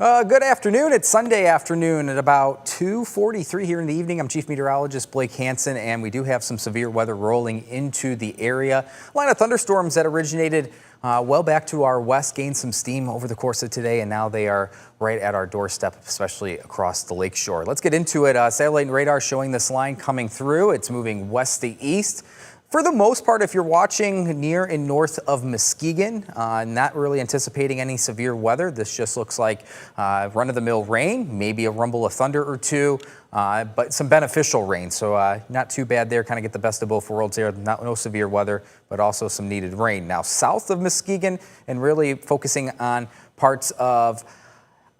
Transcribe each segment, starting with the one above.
Good afternoon. It's Sunday afternoon at about 2:43 here in the evening. I'm Chief Meteorologist Blake Hansen, and we do have some severe weather rolling into the area. A line of thunderstorms that originated well back to our west gained some steam over the course of today, and now they are right at our doorstep, especially across the lakeshore. Let's get into it. Satellite and radar showing this line coming through. It's moving west to east. For the most part, if you're watching near and north of Muskegon, not really anticipating any severe weather. This just looks like run-of-the-mill rain, maybe a rumble of thunder or two, but some beneficial rain. So not too bad there. Kind of get the best of both worlds there. No severe weather, but also some needed rain. Now, south of Muskegon and really focusing on parts of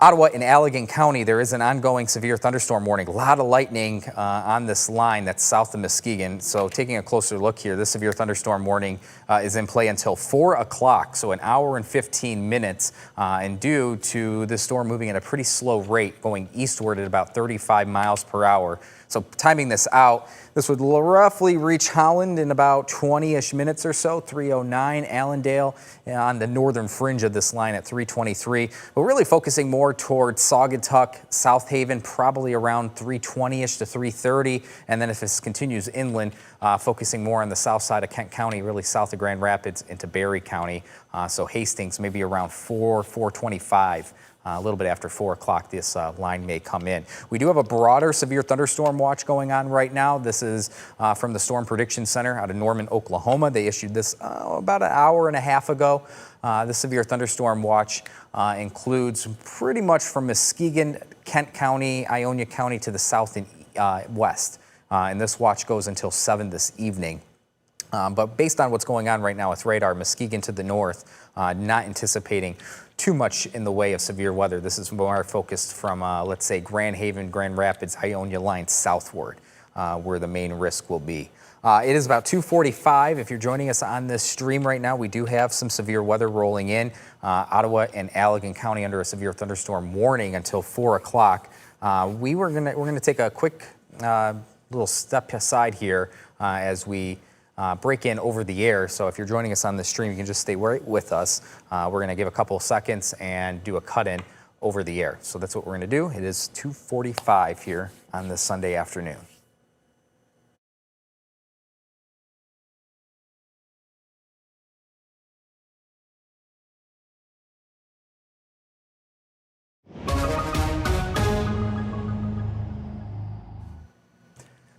Ottawa and Allegan County, there is an ongoing severe thunderstorm warning. A lot of lightning on this line that's south of Muskegon. So taking a closer look here, this severe thunderstorm warning is in play until 4 o'clock, so an hour and 15 minutes. And due to this storm moving at a pretty slow rate, going eastward at about 35 miles per hour. So timing this out, this would roughly reach Holland in about 20-ish minutes or so, 3:09, Allendale on the northern fringe of this line at 3:23. But really focusing more towards Saugatuck, South Haven, probably around 3:20-ish to 3:30. And then if this continues inland, focusing more on the south side of Kent County, really south of Grand Rapids into Barry County. So Hastings maybe around 4:25. A little bit after 4 o'clock, this line may come in. We do have a broader severe thunderstorm watch going on right now. This is from the Storm Prediction Center out of Norman, Oklahoma. They issued this about an hour and a half ago. The severe thunderstorm watch includes pretty much from Muskegon, Kent County, Ionia County to the south and west. And this watch goes until 7 this evening. But based on what's going on right now with radar, Muskegon to the north, not anticipating too much in the way of severe weather. This is more focused from, let's say, Grand Haven, Grand Rapids, Ionia line southward, where the main risk will be. It is about 2:45. If you're joining us on this stream right now, we do have some severe weather rolling in. Ottawa and Allegan County under a severe thunderstorm warning until 4 o'clock. We're gonna take a quick little step aside here as we break in over the air. So if you're joining us on the stream, you can just stay right with us. We're going to give a couple of seconds and do a cut-in over the air. So that's what we're going to do. It is 2:45 here on this Sunday afternoon.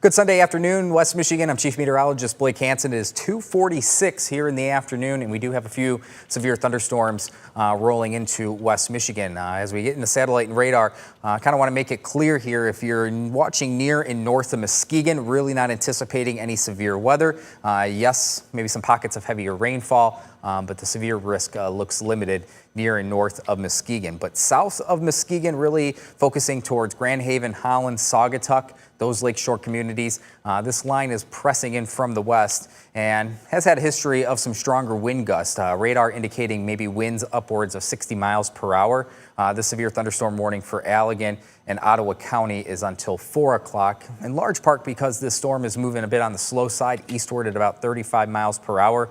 Good Sunday afternoon, West Michigan. I'm Chief Meteorologist Blake Hansen. It is 2:46 here in the afternoon, and we do have a few severe thunderstorms rolling into West Michigan. As we get into satellite and radar, kind of want to make it clear here, if you're watching near and north of Muskegon, really not anticipating any severe weather. Yes, maybe some pockets of heavier rainfall, but the severe risk looks limited near and north of Muskegon. But south of Muskegon, really focusing towards Grand Haven, Holland, Saugatuck, those lakeshore communities. This line is pressing in from the west and has had a history of some stronger wind gusts. Radar indicating maybe winds upwards of 60 miles per hour. The severe thunderstorm warning for Allegan and Ottawa County is until 4 o'clock, in large part because this storm is moving a bit on the slow side, eastward at about 35 miles per hour.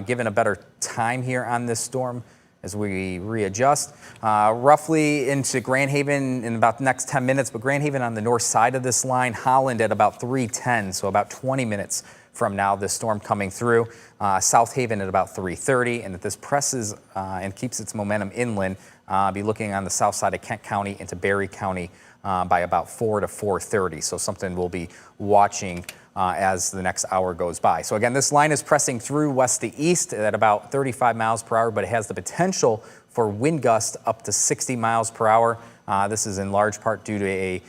Given a better time here on this storm, as we readjust, roughly into Grand Haven in about the next 10 minutes, but Grand Haven on the north side of this line, Holland at about 3:10, so about 20 minutes from now, this storm coming through. South Haven at about 3:30, and if this presses and keeps its momentum inland, be looking on the south side of Kent County into Barry County by about 4 to 4:30, so something we'll be watching as the next hour goes by. So again, this line is pressing through west to east at about 35 miles per hour, but it has the potential for wind gusts up to 60 miles per hour. This is in large part due to a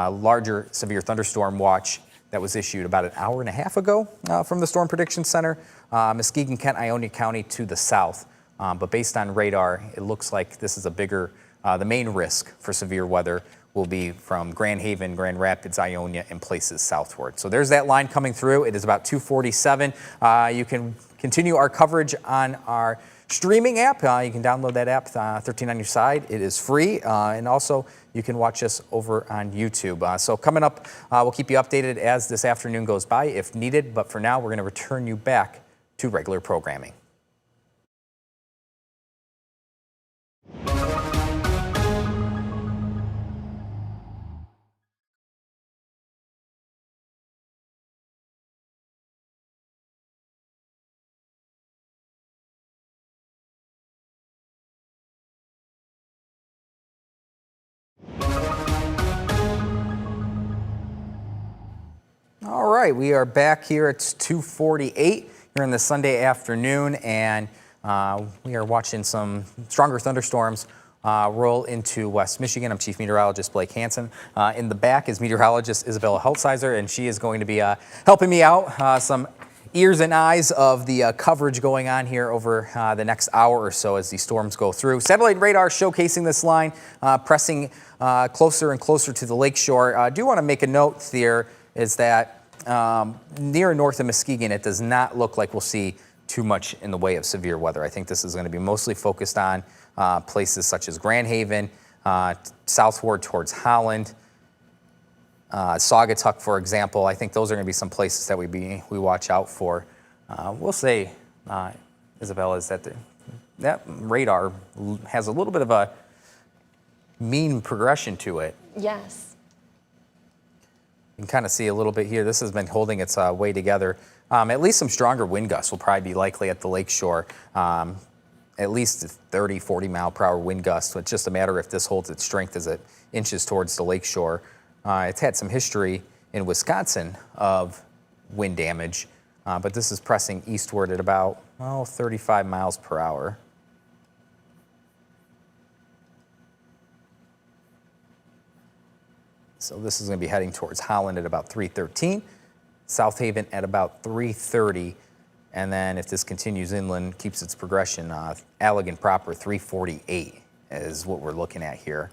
larger severe thunderstorm watch that was issued about an hour and a half ago from the Storm Prediction Center, Muskegon, Kent, Ionia County to the south. But based on radar, it looks like this is a bigger, the main risk for severe weather will be from Grand Haven, Grand Rapids, Ionia, and places southward. So there's that line coming through. It is about 2:47. You can continue our coverage on our streaming app. You can download that app, 13 on your side. It is free, and also you can watch us over on YouTube. So coming up, we'll keep you updated as this afternoon goes by if needed, but for now, we're going to return you back to regular programming. All right, we are back here. It's 2:48 here in the Sunday afternoon, and we are watching some stronger thunderstorms roll into West Michigan. I'm Chief Meteorologist Blake Hansen. In the back is meteorologist Isabella Hultsizer, and she is going to be helping me out. Some ears and eyes of the coverage going on here over the next hour or so as these storms go through. Satellite radar showcasing this line, pressing closer and closer to the lakeshore. I do want to make a note here is that near north of Muskegon, it does not look like we'll see too much in the way of severe weather. I think this is going to be mostly focused on places such as Grand Haven, southward towards Holland, Saugatuck, for example. I think those are going to be some places that we watch out for. We'll say, Isabella, is that that radar has a little bit of a mean progression to it. Yes. You can kind of see a little bit here. This has been holding its way together. At least some stronger wind gusts will probably be likely at the lakeshore. At least 30, 40 mile per hour wind gusts. It's just a matter if this holds its strength as it inches towards the lakeshore. It's had some history in Wisconsin of wind damage, but this is pressing eastward at about 35 miles per hour. So this is going to be heading towards Holland at about 3:13, South Haven at about 3:30, and then if this continues inland, keeps its progression, Allegan proper 3:48 is what we're looking at here.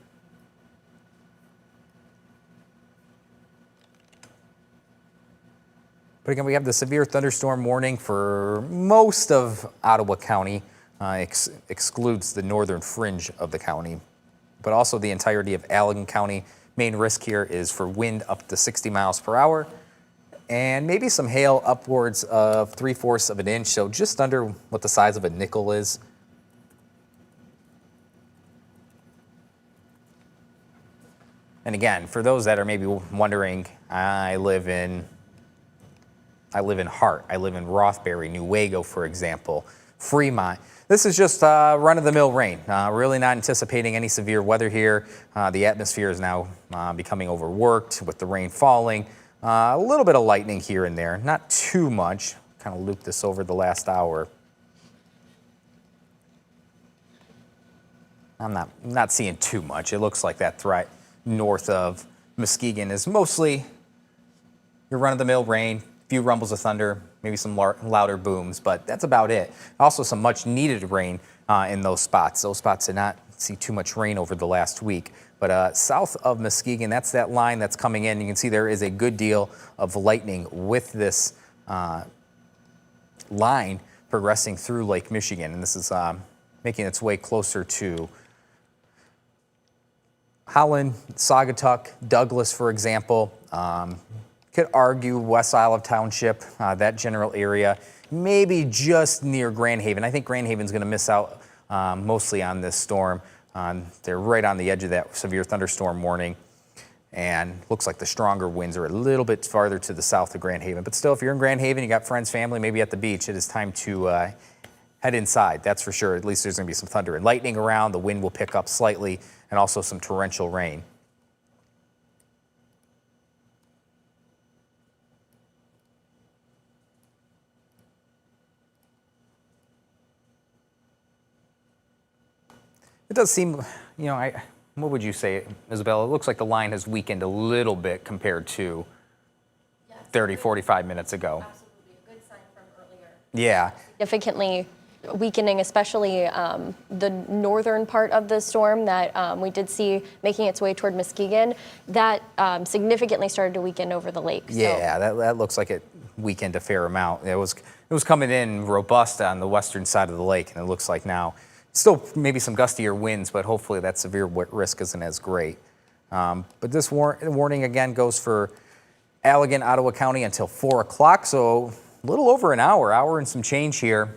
But again, we have the severe thunderstorm warning for most of Ottawa County, excludes the northern fringe of the county, but also the entirety of Allegan County. Main risk here is for wind up to 60 miles per hour and maybe some hail upwards of 3/4 of an inch, so just under what the size of a nickel is. And again, for those that are maybe wondering, I live in Hart, I live in Rothbury, Newaygo, for example, Fremont. This is just run-of-the-mill rain. Really not anticipating any severe weather here. The atmosphere is now becoming overworked with the rain falling. A little bit of lightning here and there, not too much. Kind of looped this over the last hour. I'm not seeing too much. It looks like that threat north of Muskegon is mostly your run-of-the-mill rain. Few rumbles of thunder, maybe some louder booms, but that's about it. Also some much needed rain in those spots. Those spots did not see too much rain over the last week. But south of Muskegon, that's that line that's coming in. You can see there is a good deal of lightning with this line progressing through Lake Michigan. And this is making its way closer to Holland, Saugatuck, Douglas, for example. Could argue West Isle Township, that general area, maybe just near Grand Haven. I think Grand Haven's going to miss out mostly on this storm. They're right on the edge of that severe thunderstorm warning, and looks like the stronger winds are a little bit farther to the south of Grand Haven. But still, if you're in Grand Haven, you got friends, family, maybe at the beach, it is time to head inside. That's for sure. At least there's going to be some thunder and lightning around. The wind will pick up slightly, and also some torrential rain. It does seem, what would you say, Isabella? It looks like the line has weakened a little bit compared to 30, 45 minutes ago. Absolutely, a good sign from earlier. Yeah. Significantly weakening, especially the northern part of the storm that we did see making its way toward Muskegon. That significantly started to weaken over the lake. Yeah, that looks like it weakened a fair amount. It was coming in robust on the western side of the lake, and it looks like now still maybe some gustier winds, but hopefully that severe risk isn't as great. But this warning again goes for Allegan, Ottawa County until 4 o'clock, so a little over an hour and some change here.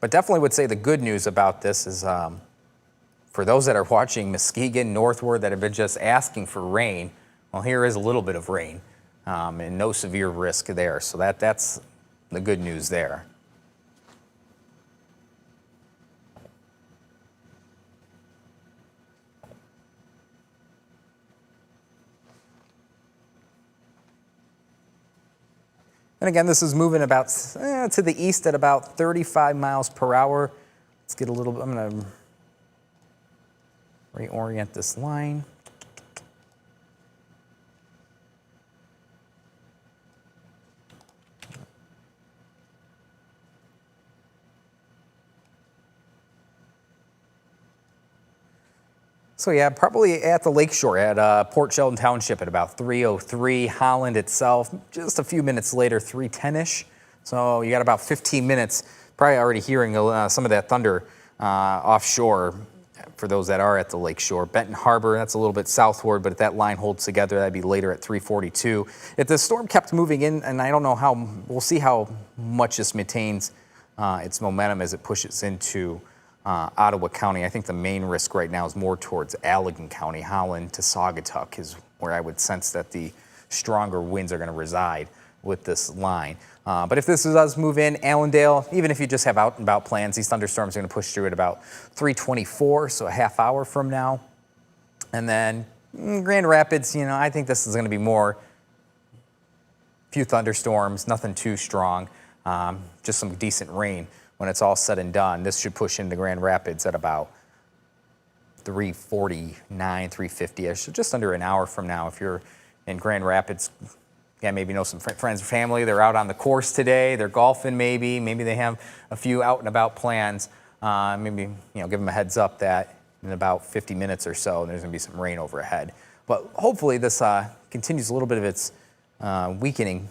But definitely would say the good news about this is for those that are watching Muskegon northward that have been just asking for rain, well, here is a little bit of rain and no severe risk there. So that's the good news there. And again, this is moving about to the east at about 35 miles per hour. Let's get a little bit, I'm going to reorient this line. So yeah, probably at the lakeshore at Port Sheldon Township at about 3:03. Holland itself, just a few minutes later, 3:10ish. So you got about 15 minutes. Probably already hearing some of that thunder offshore for those that are at the lakeshore. Benton Harbor, that's a little bit southward, but if that line holds together, that'd be later at 3:42. If the storm kept moving in, and I don't know how, we'll see how much this maintains its momentum as it pushes into Ottawa County. I think the main risk right now is more towards Allegan County. Holland to Saugatuck is where I would sense that the stronger winds are going to reside with this line. But if this does move in, Allendale, even if you just have out and about plans, these thunderstorms are going to push through at about 3:24, so a half hour from now. And then Grand Rapids, I think this is going to be more few thunderstorms, nothing too strong, just some decent rain. When it's all said and done, this should push into Grand Rapids at about 3:49, 3:50ish, so just under an hour from now. If you're in Grand Rapids, maybe know some friends or family. They're out on the course today. They're golfing maybe. Maybe they have a few out and about plans. Maybe give them a heads up that in about 50 minutes or so, there's going to be some rain overhead. But hopefully this continues a little bit of its weakening,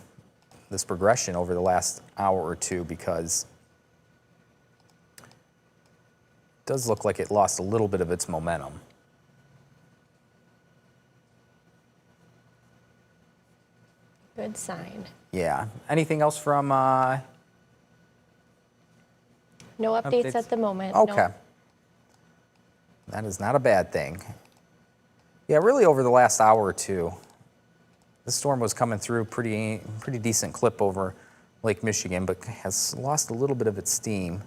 this progression over the last hour or two, because does look like it lost a little bit of its momentum. Good sign. Yeah. Anything else from? No updates at the moment. Okay. No. That is not a bad thing. Yeah, really over the last hour or two, the storm was coming through pretty decent clip over Lake Michigan, but has lost a little bit of its steam.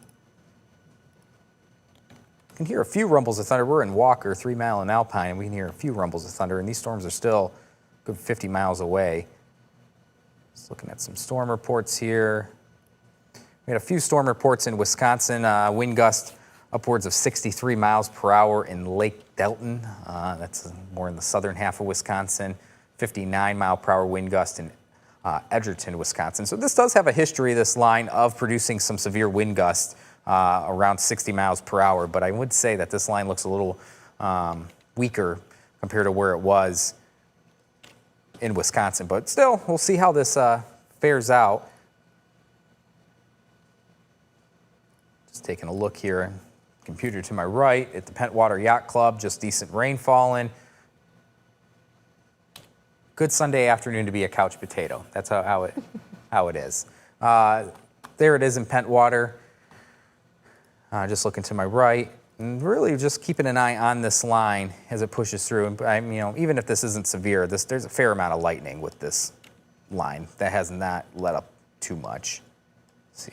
You can hear a few rumbles of thunder. We're in Walker, 3 Mile and Alpine, and we can hear a few rumbles of thunder, and these storms are still a good 50 miles away. Just looking at some storm reports here. We had a few storm reports in Wisconsin, wind gust upwards of 63 miles per hour in Lake Delton. That's more in the southern half of Wisconsin. 59 mile per hour wind gust in Edgerton, Wisconsin. So this does have a history, this line, of producing some severe wind gusts around 60 miles per hour. But I would say that this line looks a little weaker compared to where it was in Wisconsin. But still, we'll see how this fares out. Just taking a look here. Computer to my right at the Pentwater Yacht Club, just decent rain falling. Good Sunday afternoon to be a couch potato. That's how it is. There it is in Pentwater. Just looking to my right, and really just keeping an eye on this line as it pushes through. And even if this isn't severe, there's a fair amount of lightning with this line that has not let up too much. Let's see.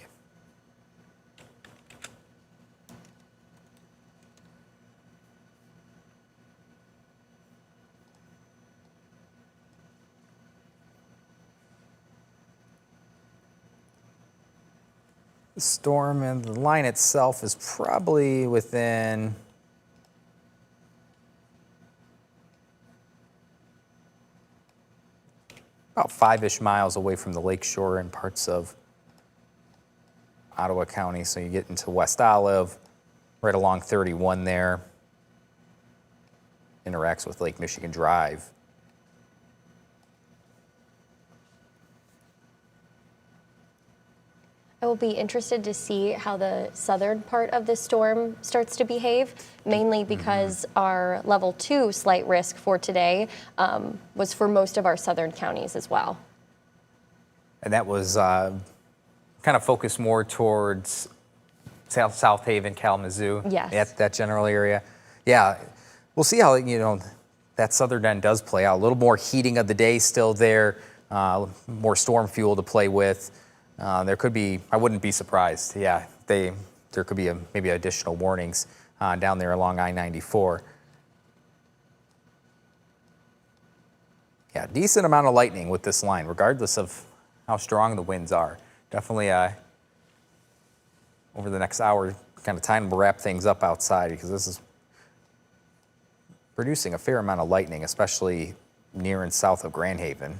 The storm and the line itself is probably within about 5-ish miles away from the lakeshore in parts of Ottawa County. So you get into West Olive, right along 31 there, interacts with Lake Michigan Drive. I will be interested to see how the southern part of the storm starts to behave, mainly because our level 2 slight risk for today was for most of our southern counties as well. And that was kind of focused more towards South Haven, Kalamazoo. Yes. That general area. Yeah, we'll see how that southern end does play out. A little more heating of the day still there, more storm fuel to play with. There could be, I wouldn't be surprised. Yeah, there could be maybe additional warnings down there along I-94. Yeah, decent amount of lightning with this line, regardless of how strong the winds are. Definitely over the next hour, kind of time to wrap things up outside because this is producing a fair amount of lightning, especially near and south of Grand Haven.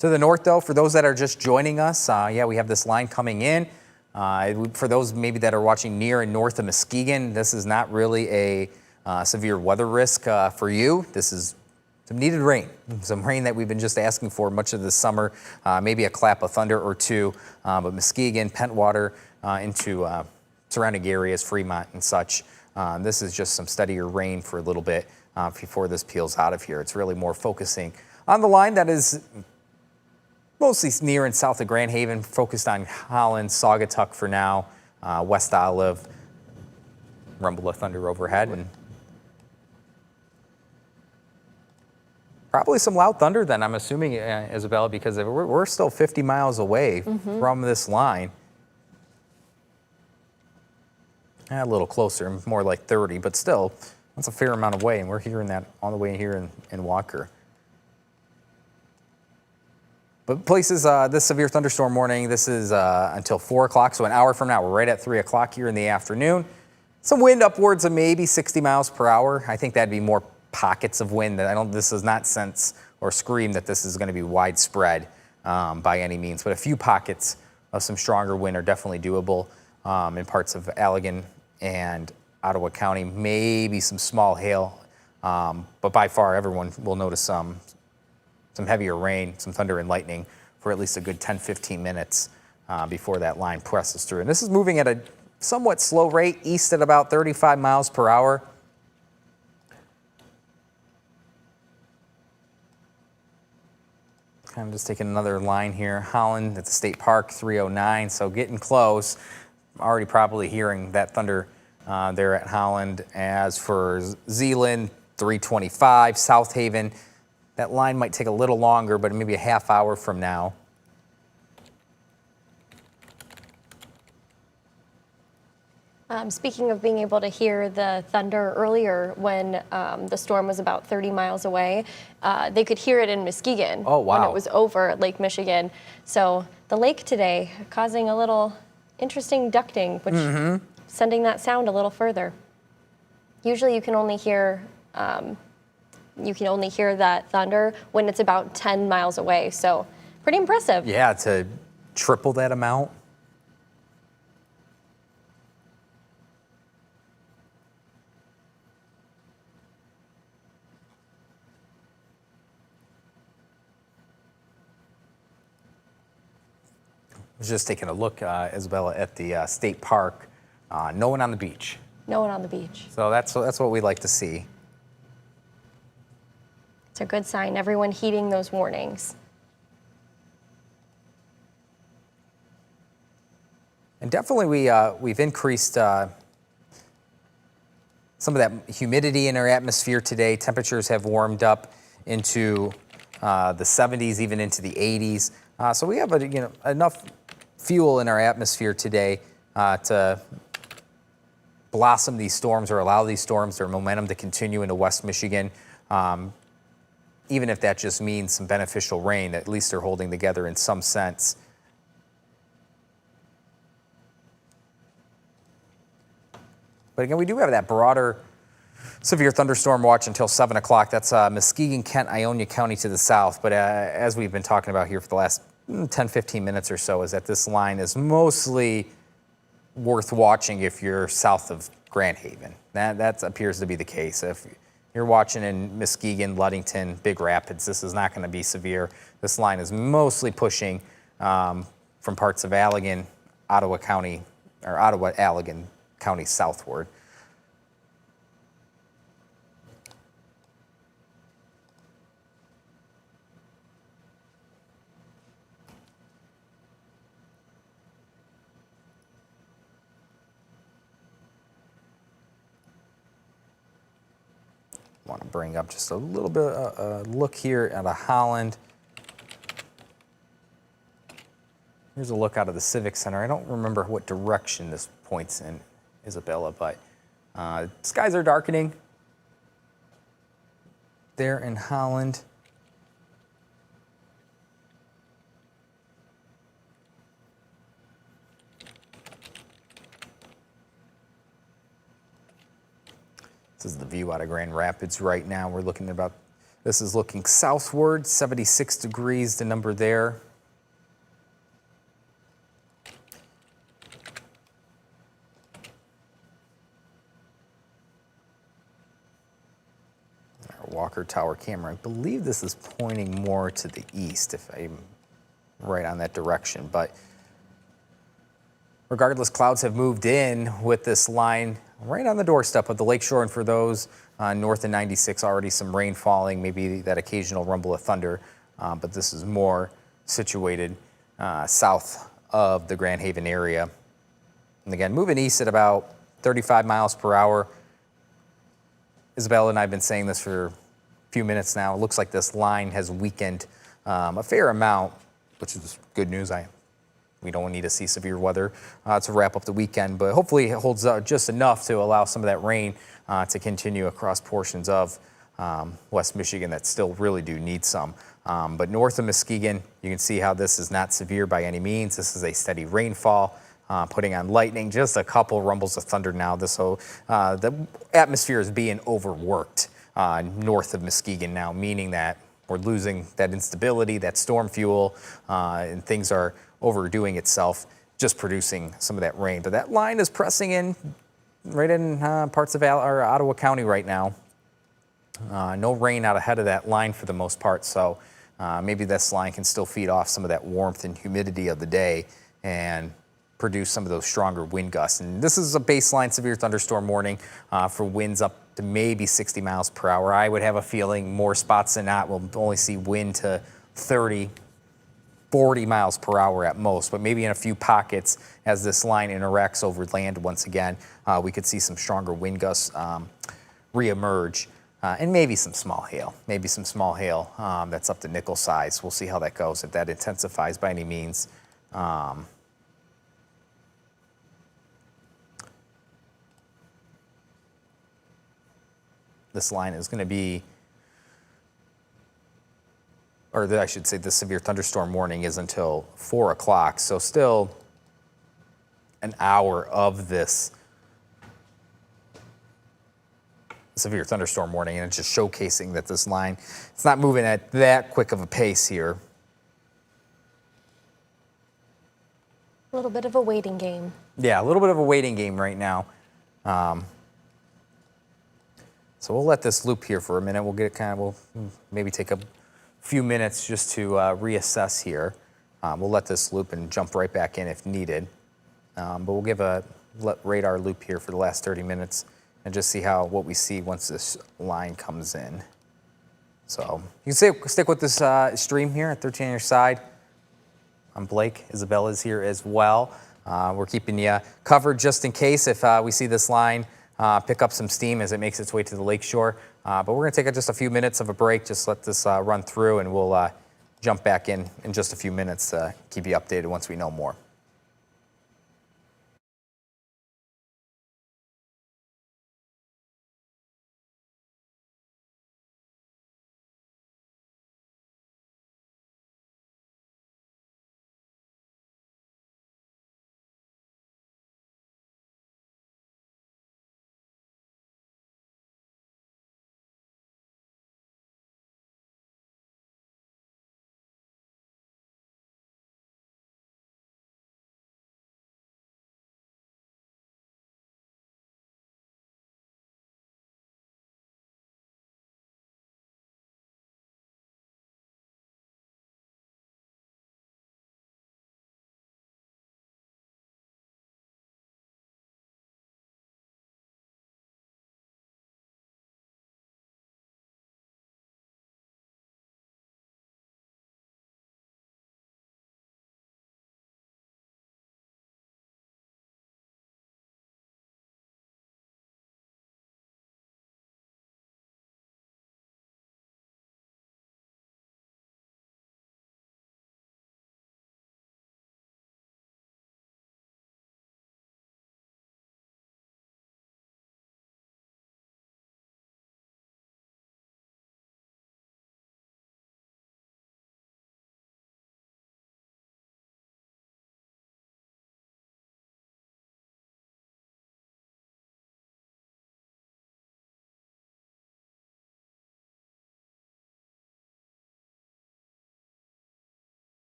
To the north, though, for those that are just joining us, yeah, we have this line coming in. For those maybe that are watching near and north of Muskegon, this is not really a severe weather risk for you. This is some needed rain, some rain that we've been just asking for much of this summer, maybe a clap of thunder or two, but Muskegon, Pentwater, into surrounding areas, Fremont and such. This is just some steadier rain for a little bit before this peels out of here. It's really more focusing on the line that is mostly near and south of Grand Haven, focused on Holland, Saugatuck for now, West Olive, rumble of thunder overhead, and probably some loud thunder then, I'm assuming, Isabella, because we're still 50 miles away from this line. A little closer, more like 30, but still, that's a fair amount away, and we're hearing that on the way here in Walker. But places, this severe thunderstorm warning, this is until 4 o'clock, so an hour from now. We're right at 3 o'clock here in the afternoon. Some wind upwards of maybe 60 miles per hour. I think that'd be more pockets of wind. This does not sense or scream that this is going to be widespread by any means, but a few pockets of some stronger wind are definitely doable in parts of Allegan and Ottawa County. Maybe some small hail, but by far everyone will notice some heavier rain, some thunder and lightning for at least a good 10-15 minutes before that line presses through. And this is moving at a somewhat slow rate, east at about 35 miles per hour. I'm just taking another line here. Holland at the State Park, 309, so getting close. I'm already probably hearing that thunder there at Holland. As for Zeeland, 325, South Haven, that line might take a little longer, but maybe a half hour from now. Speaking of being able to hear the thunder earlier when the storm was about 30 miles away, they could hear it in Muskegon. Oh, wow. When it was over Lake Michigan. So the lake today causing a little interesting ducting, which sending that sound a little further. Usually you can only hear that thunder when it's about 10 miles away. So pretty impressive. Yeah, to triple that amount. I was just taking a look, Isabella, at the state park. No one on the beach. No one on the beach. So that's what we like to see. It's a good sign. Everyone heeding those warnings. And definitely we've increased some of that humidity in our atmosphere today. Temperatures have warmed up into the 70s, even into the 80s. So we have enough fuel in our atmosphere today to blossom these storms or allow these storms, their momentum to continue into West Michigan. Even if that just means some beneficial rain, at least they're holding together in some sense. But again, we do have that broader severe thunderstorm watch until 7 o'clock. That's Muskegon, Kent, Ionia County to the south. But as we've been talking about here for the last 10, 15 minutes or so, is that this line is mostly worth watching if you're south of Grand Haven. That appears to be the case. If you're watching in Muskegon, Ludington, Big Rapids, this is not going to be severe. This line is mostly pushing from parts of Allegan, Ottawa County, or Ottawa-Allegan County southward. I want to bring up just a little bit a look here at a Holland. Here's a look out of the Civic Center. I don't remember what direction this points in, Isabella, but skies are darkening there in Holland. This is the view out of Grand Rapids right now. We're looking at about, this is looking southward, 76 degrees, the number there. Our Walker Tower camera, I believe this is pointing more to the east, if I'm right on that direction, but regardless, clouds have moved in with this line right on the doorstep of the lakeshore, and for those north of 96, already some rain falling, maybe that occasional rumble of thunder, but this is more situated south of the Grand Haven area. And again, moving east at about 35 miles per hour. Isabella and I have been saying this for a few minutes now. It looks like this line has weakened a fair amount, which is good news. We don't need to see severe weather to wrap up the weekend, but hopefully it holds out just enough to allow some of that rain to continue across portions of West Michigan that still really do need some. But north of Muskegon, you can see how this is not severe by any means. This is a steady rainfall, putting on lightning, just a couple rumbles of thunder now. The atmosphere is being overworked north of Muskegon now, meaning that we're losing that instability, that storm fuel, and things are overdoing itself, just producing some of that rain. But that line is pressing in right in parts of Ottawa County right now. No rain out ahead of that line for the most part, so maybe this line can still feed off some of that warmth and humidity of the day and produce some of those stronger wind gusts. And this is a baseline severe thunderstorm warning for winds up to maybe 60 miles per hour. I would have a feeling more spots than not we'll only see wind to 30, 40 miles per hour at most, but maybe in a few pockets as this line interacts over land once again, we could see some stronger wind gusts reemerge, and maybe some small hail, that's up to nickel size. We'll see how that goes, if that intensifies by any means. This line is going to be, or I should say the severe thunderstorm warning is until 4 o'clock, so still an hour of this severe thunderstorm warning, and it's just showcasing that this line, it's not moving at that quick of a pace here. A little bit of a waiting game. Yeah, a little bit of a waiting game right now. So we'll let this loop here for a minute. We'll maybe take a few minutes just to reassess here. We'll let this loop and jump right back in if needed. But we'll give a radar loop here for the last 30 minutes and just see what we see once this line comes in. So you can stick with this stream here at 13 on your side. I'm Blake. Isabella's here as well. We're keeping you covered just in case if we see this line pick up some steam as it makes its way to the lakeshore. But we're going to take just a few minutes of a break, just let this run through, and we'll jump back in just a few minutes to keep you updated once we know more.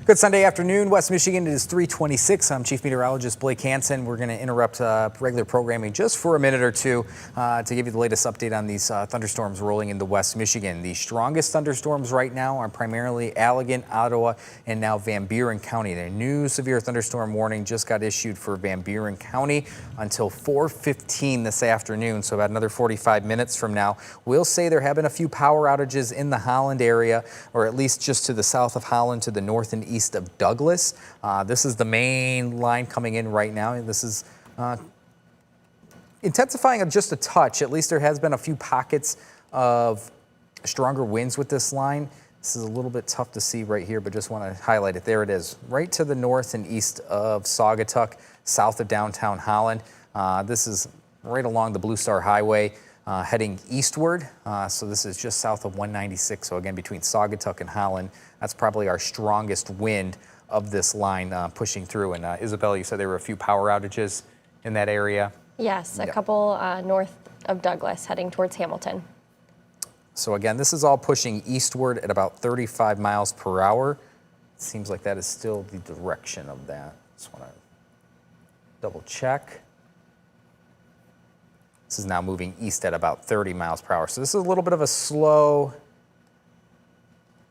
Good Sunday afternoon, West Michigan. It is 3:26. I'm Chief Meteorologist Blake Hansen. We're going to interrupt regular programming just for a minute or two to give you the latest update on these thunderstorms rolling into West Michigan. The strongest thunderstorms right now are primarily Allegan, Ottawa, and now Van Buren County. The new severe thunderstorm warning just got issued for Van Buren County until 4:15 this afternoon, so about another 45 minutes from now. We'll say there have been a few power outages in the Holland area, or at least just to the south of Holland, to the north and east of Douglas. This is the main line coming in right now. This is intensifying just a touch. At least there has been a few pockets of stronger winds with this line. This is a little bit tough to see right here, but just want to highlight it. There it is, right to the north and east of Saugatuck, south of downtown Holland. This is right along the Blue Star Highway, heading eastward. So this is just south of 196. So again, between Saugatuck and Holland, that's probably our strongest wind of this line pushing through. And Isabella, you said there were a few power outages in that area? Yes, a couple north of Douglas heading towards Hamilton. So again, this is all pushing eastward at about 35 miles per hour. It seems like that is still the direction of that. Just want to double check. This is now moving east at about 30 miles per hour. So this is a little bit of a slow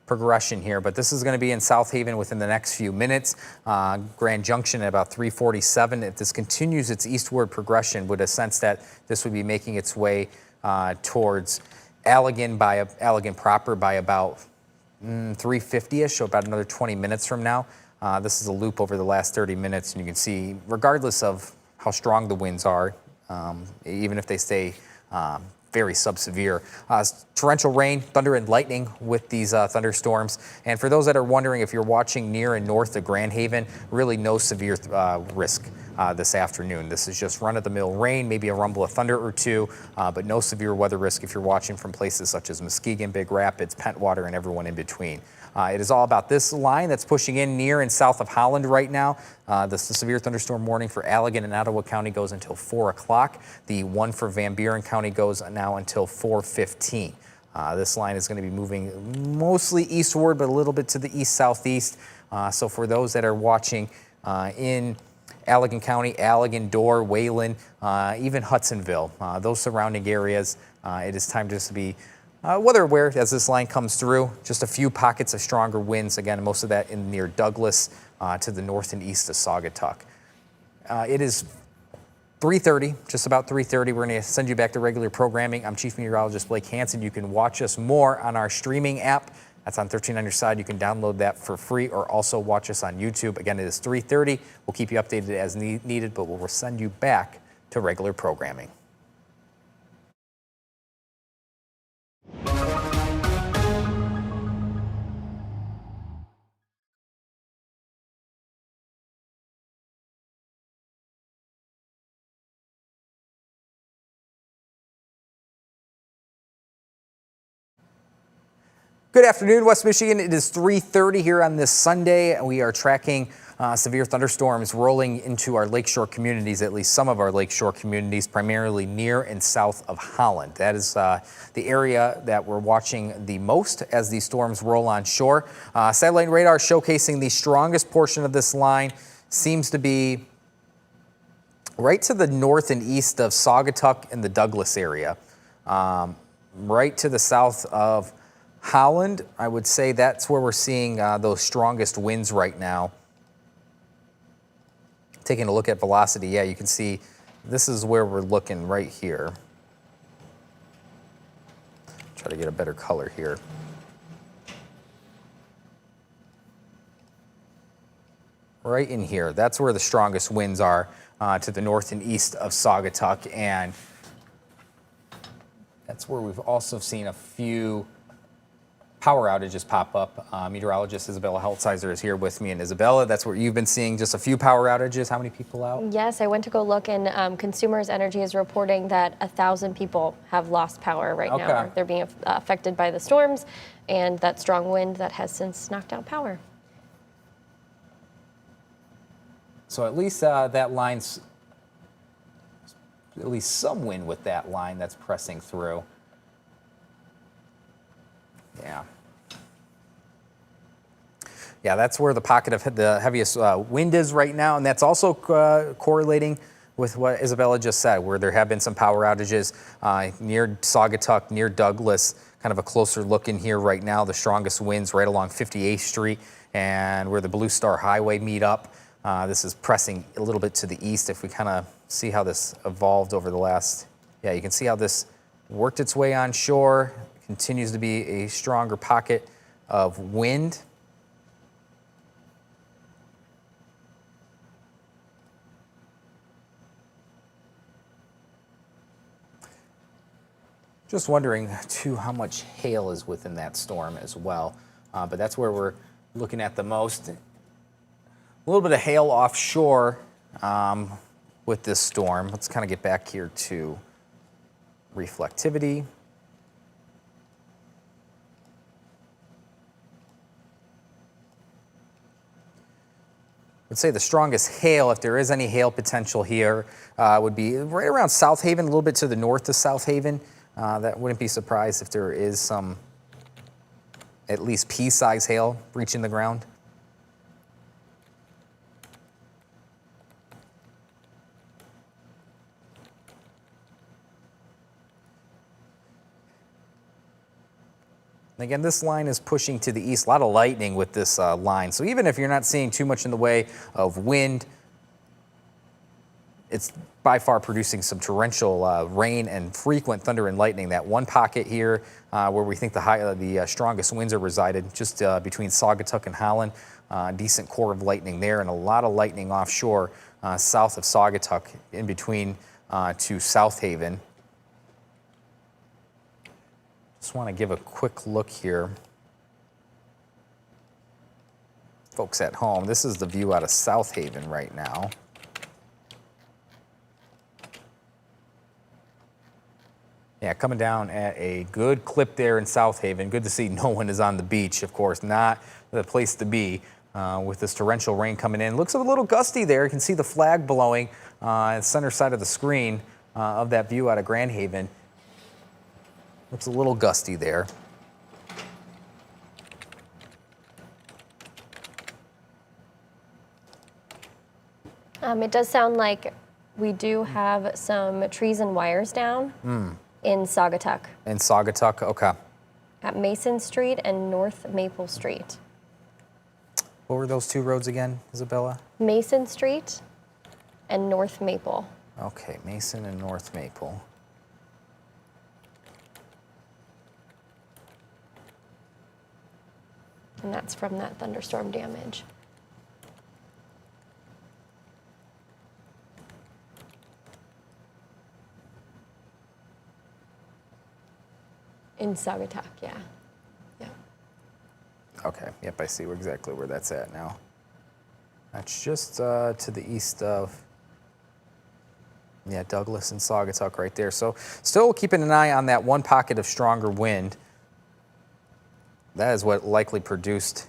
progression here, but this is going to be in South Haven within the next few minutes. Grand Junction at about 3:47. If this continues its eastward progression, would a sense that this would be making its way towards Allegan proper by about 3:50ish, so about another 20 minutes from now. This is a loop over the last 30 minutes, and you can see, regardless of how strong the winds are, even if they stay very subsevere. Torrential rain, thunder, and lightning with these thunderstorms. And for those that are wondering, if you're watching near and north of Grand Haven, really no severe risk this afternoon. This is just run-of-the-mill rain, maybe a rumble of thunder or two, but no severe weather risk if you're watching from places such as Muskegon, Big Rapids, Pentwater, and everyone in between. It is all about this line that's pushing in near and south of Holland right now. The severe thunderstorm warning for Allegan and Ottawa County goes until 4 o'clock. The one for Van Buren County goes now until 4:15. This line is going to be moving mostly eastward, but a little bit to the east-southeast. So for those that are watching in Allegan County, Allegan, Dorr, Wayland, even Hudsonville, those surrounding areas, it is time just to be weather aware as this line comes through. Just a few pockets of stronger winds. Again, most of that in near Douglas to the north and east of Saugatuck. It is 3:30, just about 3:30. We're going to send you back to regular programming. I'm Chief Meteorologist Blake Hansen. You can watch us more on our streaming app. That's on 13 on your side. You can download that for free or also watch us on YouTube. Again, it is 3:30. We'll keep you updated as needed, but we'll send you back to regular programming. Good afternoon, West Michigan. It is 3:30 here on this Sunday. We are tracking severe thunderstorms rolling into our lakeshore communities, at least some of our lakeshore communities, primarily near and south of Holland. That is the area that we're watching the most as these storms roll on shore. Satellite radar showcasing the strongest portion of this line seems to be right to the north and east of Saugatuck and the Douglas area. Right to the south of Holland, I would say that's where we're seeing those strongest winds right now. Taking a look at velocity, yeah, you can see this is where we're looking right here. Try to get a better color here. Right in here, that's where the strongest winds are to the north and east of Saugatuck, and that's where we've also seen a few power outages pop up. Meteorologist Isabella Heltsizer is here with me. And Isabella, that's where you've been seeing just a few power outages. How many people out? Yes, I went to go look, and Consumers Energy is reporting that 1,000 people have lost power right now. They're being affected by the storms and that strong wind that has since knocked out power. So at least that line's, at least some wind with that line that's pressing through. Yeah. Yeah, that's where the pocket of the heaviest wind is right now, and that's also correlating with what Isabella just said, where there have been some power outages near Saugatuck, near Douglas. Kind of a closer look in here right now. The strongest winds right along 58th Street and where the Blue Star Highway meet up. This is pressing a little bit to the east. If we kind of see how this evolved over the last, yeah, you can see how this worked its way on shore. Continues to be a stronger pocket of wind. Just wondering, too, how much hail is within that storm as well. But that's where we're looking at the most. A little bit of hail offshore with this storm. Let's kind of get back here to reflectivity. I'd say the strongest hail, if there is any hail potential here, would be right around South Haven, a little bit to the north of South Haven. That wouldn't be surprised if there is some at least pea-size hail reaching the ground. Again, this line is pushing to the east. A lot of lightning with this line. So even if you're not seeing too much in the way of wind, it's by far producing some torrential rain and frequent thunder and lightning. That one pocket here where we think the strongest winds are resided, just between Saugatuck and Holland. Decent core of lightning there, and a lot of lightning offshore south of Saugatuck in between to South Haven. Just want to give a quick look here. Folks at home, this is the view out of South Haven right now. Yeah, coming down at a good clip there in South Haven. Good to see no one is on the beach, of course, not the place to be with this torrential rain coming in. Looks a little gusty there. You can see the flag blowing on the center side of the screen of that view out of Grand Haven. Looks a little gusty there. It does sound like we do have some trees and wires down in Saugatuck. In Saugatuck, okay. At Mason Street and North Maple Street. What were those two roads again, Isabella? Mason Street and North Maple. Okay, Mason and North Maple. And that's from that thunderstorm damage. In Saugatuck, yeah. Yeah. Okay, yep, I see exactly where that's at now. That's just to the east of, yeah, Douglas and Saugatuck right there. So still keeping an eye on that one pocket of stronger wind. That is what likely produced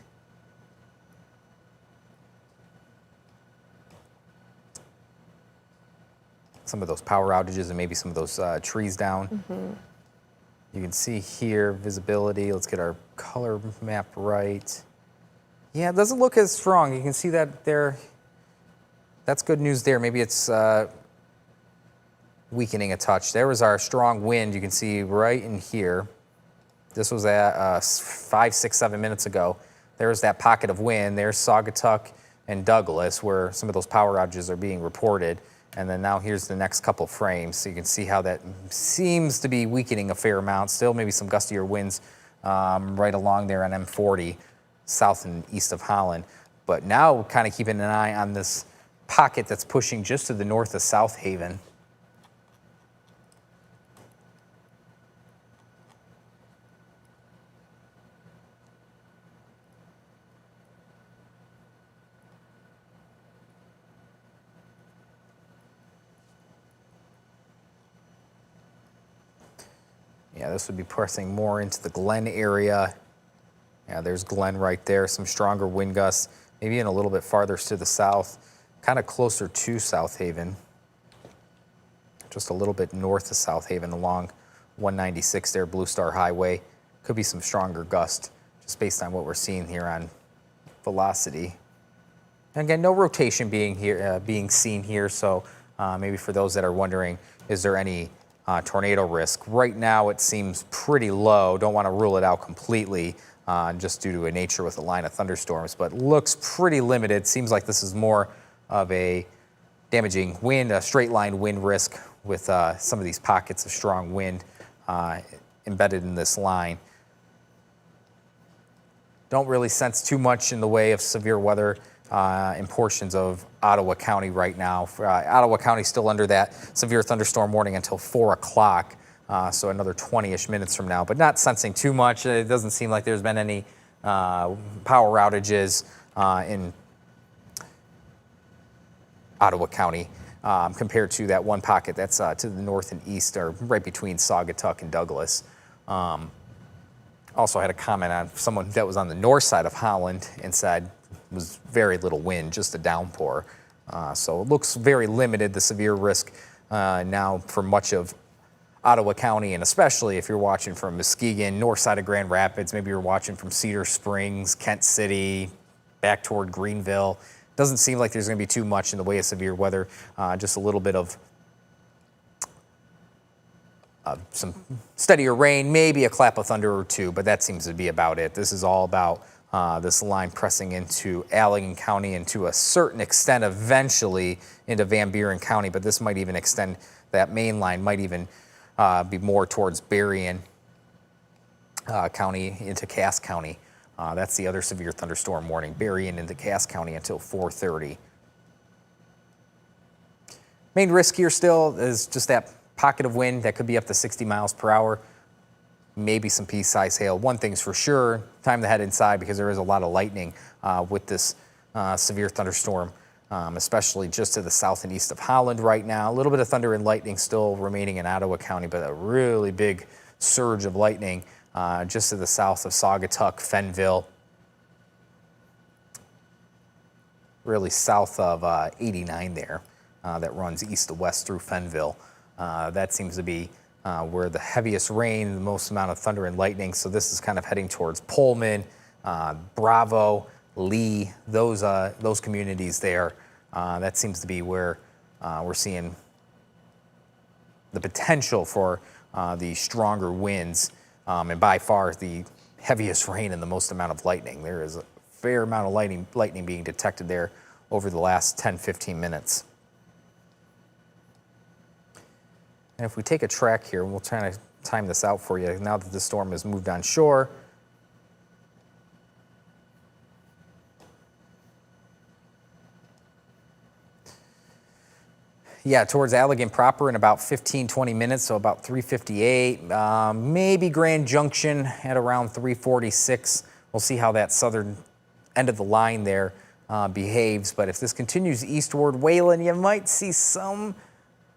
some of those power outages and maybe some of those trees down. Mm-hmm. You can see here visibility. Let's get our color map right. Yeah, it doesn't look as strong. You can see that there. That's good news there. Maybe it's weakening a touch. There was our strong wind. You can see right in here. This was at 5, 6, 7 minutes ago. There's that pocket of wind. There's Saugatuck and Douglas where some of those power outages are being reported. And then now here's the next couple frames. So you can see how that seems to be weakening a fair amount. Still maybe some gustier winds right along there on M40, south and east of Holland. But now kind of keeping an eye on this pocket that's pushing just to the north of South Haven. Yeah, this would be pressing more into the Glen area. Yeah, there's Glen right there. Some stronger wind gusts, maybe in a little bit farther to the south, kind of closer to South Haven. Just a little bit north of South Haven along 196 there, Blue Star Highway. Could be some stronger gust just based on what we're seeing here on velocity. And again, no rotation being seen here. So maybe for those that are wondering, is there any tornado risk? Right now, it seems pretty low. Don't want to rule it out completely, just due to a nature with a line of thunderstorms, but looks pretty limited. Seems like this is more of a damaging wind, a straight line wind risk with some of these pockets of strong wind embedded in this line. Don't really sense too much in the way of severe weather in portions of Ottawa County right now. Ottawa County still under that severe thunderstorm warning until 4 o'clock, so another 20-ish minutes from now, but not sensing too much. It doesn't seem like there's been any power outages in Ottawa County compared to that one pocket that's to the north and east, or right between Saugatuck and Douglas. Also had a comment on someone that was on the north side of Holland and said was very little wind, just a downpour. So it looks very limited, the severe risk now for much of Ottawa County, and especially if you're watching from Muskegon, north side of Grand Rapids, maybe you're watching from Cedar Springs, Kent City, back toward Greenville. Doesn't seem like there's going to be too much in the way of severe weather, just a little bit of some steadier rain, maybe a clap of thunder or two, but that seems to be about it. This is all about this line pressing into Allegan County and to a certain extent eventually into Van Buren County, but this might even extend, that main line might even be more towards Berrien County into Cass County. That's the other severe thunderstorm warning, Berrien into Cass County until 4:30. Main risk here still is just that pocket of wind that could be up to 60 miles per hour, maybe some pea-sized hail. One thing's for sure, time to head inside because there is a lot of lightning with this severe thunderstorm, especially just to the south and east of Holland right now. A little bit of thunder and lightning still remaining in Ottawa County, but a really big surge of lightning just to the south of Saugatuck, Fenville, really south of 89 there, that runs east to west through Fenville. That seems to be where the heaviest rain, the most amount of thunder and lightning. So this is kind of heading towards Pullman, Bravo, Lee, those communities there. That seems to be where we're seeing the potential for the stronger winds, and by far the heaviest rain and the most amount of lightning. There is a fair amount of lightning being detected there over the last 10-15 minutes. And if we take a track here, we'll try to time this out for you now that the storm has moved on shore. Yeah, towards Allegan proper in about 15-20 minutes, so about 3:58. Maybe Grand Junction at around 3:46. We'll see how that southern end of the line there behaves. But if this continues eastward, Wayland, you might see some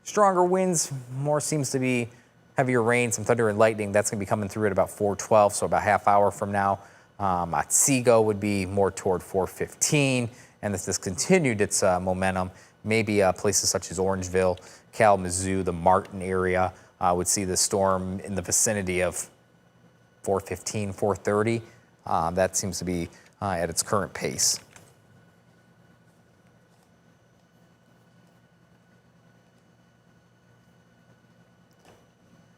stronger winds. More seems to be heavier rain, some thunder and lightning. That's going to be coming through at about 4:12, so about a half hour from now. Otsego would be more toward 4:15. And if this continued its momentum, maybe places such as Orangeville, Kalamazoo, the Martin area would see the storm in the vicinity of 4:15, 4:30. That seems to be at its current pace.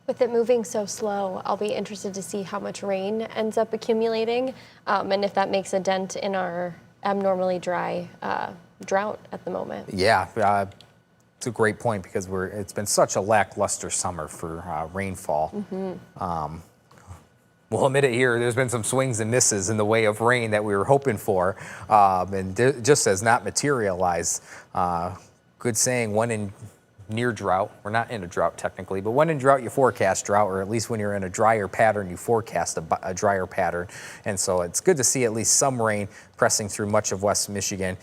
With it moving so slow, I'll be interested to see how much rain ends up accumulating, and if that makes a dent in our abnormally dry drought at the moment. Yeah, it's a great point because it's been such a lackluster summer for rainfall. We'll admit it here, there's been some swings and misses in the way of rain that we were hoping for, and just has not materialized. Good saying, when in near drought, we're not in a drought technically, but when in drought you forecast drought, or at least when you're in a drier pattern you forecast a drier pattern. And so it's good to see at least some rain pressing through much of West Michigan.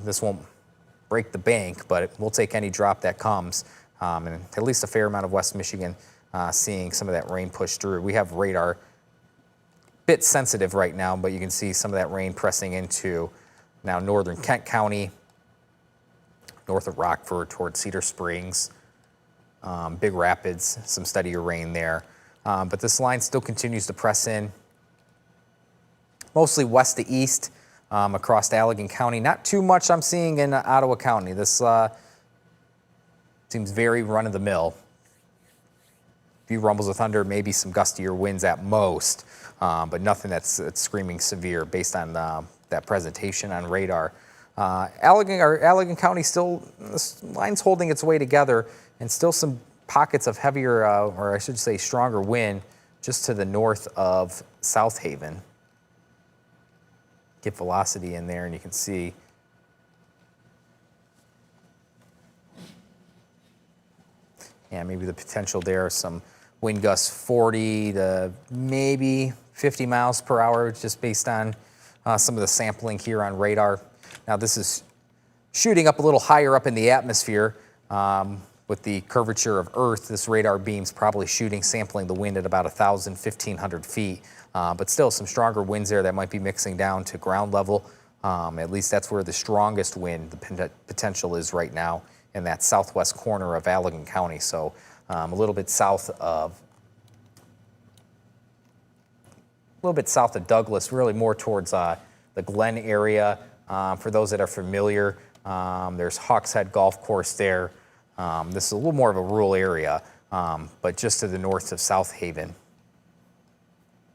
This won't break the bank, but we'll take any drop that comes, and at least a fair amount of West Michigan seeing some of that rain push through. We have radar bit sensitive right now, but you can see some of that rain pressing into now northern Kent County, north of Rockford towards Cedar Springs, Big Rapids, some steadier rain there. But this line still continues to press in, mostly west to east, across Allegan County. Not too much I'm seeing in Ottawa County. This seems very run-of-the-mill. A few rumbles of thunder, maybe some gustier winds at most, but nothing that's screaming severe based on that presentation on radar. Allegan County still, this line's holding its way together, and still some pockets of heavier, or I should say stronger wind just to the north of South Haven. Get velocity in there and you can see maybe the potential there, some wind gusts 40 to maybe 50 miles per hour just based on some of the sampling here on radar. Now this is shooting up a little higher up in the atmosphere with the curvature of Earth. This radar beam's probably sampling the wind at about 1,000, 1,500 feet. But still some stronger winds there that might be mixing down to ground level. At least that's where the strongest wind, the potential is right now in that southwest corner of Allegan County. So a little bit south of Douglas, really more towards the Glen area. For those that are familiar, there's Hawks Head Golf Course there. This is a little more of a rural area, but just to the north of South Haven.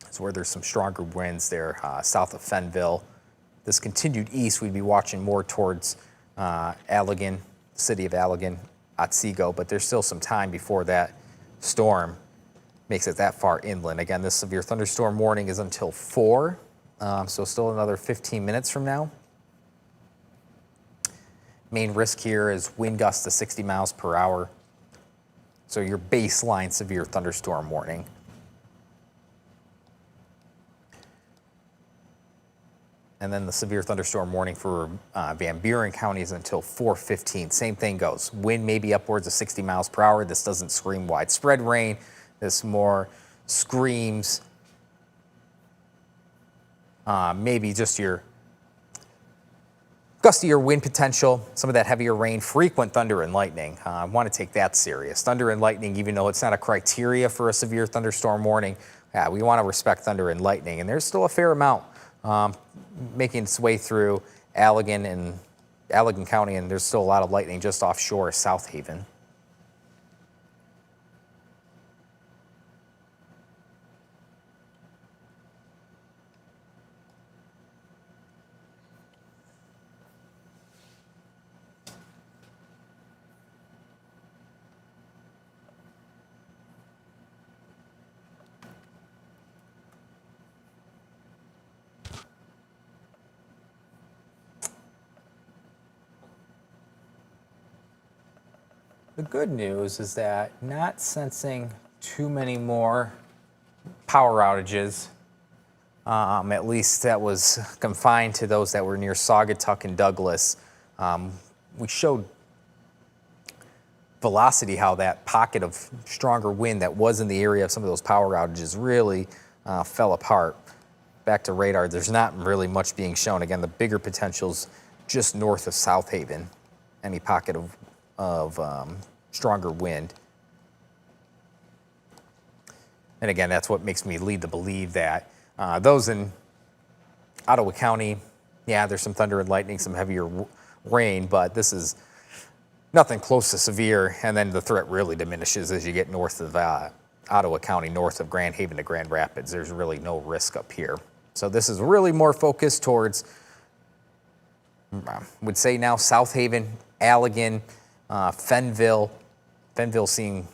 It's where there's some stronger winds there, south of Fenville. This continued east, we'd be watching more towards Allegan, city of Allegan, Otsego, but there's still some time before that storm makes it that far inland. Again, this severe thunderstorm warning is until 4, so still another 15 minutes from now. Main risk here is wind gusts to 60 miles per hour. So your baseline severe thunderstorm warning. And then the severe thunderstorm warning for Van Buren County is until 4:15. Same thing goes. Wind may be upwards of 60 miles per hour. This doesn't scream widespread rain. This more screams maybe just your gustier wind potential, some of that heavier rain, frequent thunder and lightning. I want to take that serious. Thunder and lightning, even though it's not a criteria for a severe thunderstorm warning, we want to respect thunder and lightning. And there's still a fair amount making its way through Allegan County, and there's still a lot of lightning just offshore of South Haven. The good news is that not sensing too many more power outages. At least that was confined to those that were near Saugatuck and Douglas. We showed velocity, how that pocket of stronger wind that was in the area of some of those power outages really fell apart. Back to radar, there's not really much being shown. Again, the bigger potentials just north of South Haven, any pocket of stronger wind. And again, that's what makes me lead to believe that those in Ottawa County, there's some thunder and lightning, some heavier rain, but this is nothing close to severe. And then the threat really diminishes as you get north of Ottawa County, north of Grand Haven to Grand Rapids. There's really no risk up here. So this is really more focused towards, I would say now, South Haven, Allegan, Fenville seeing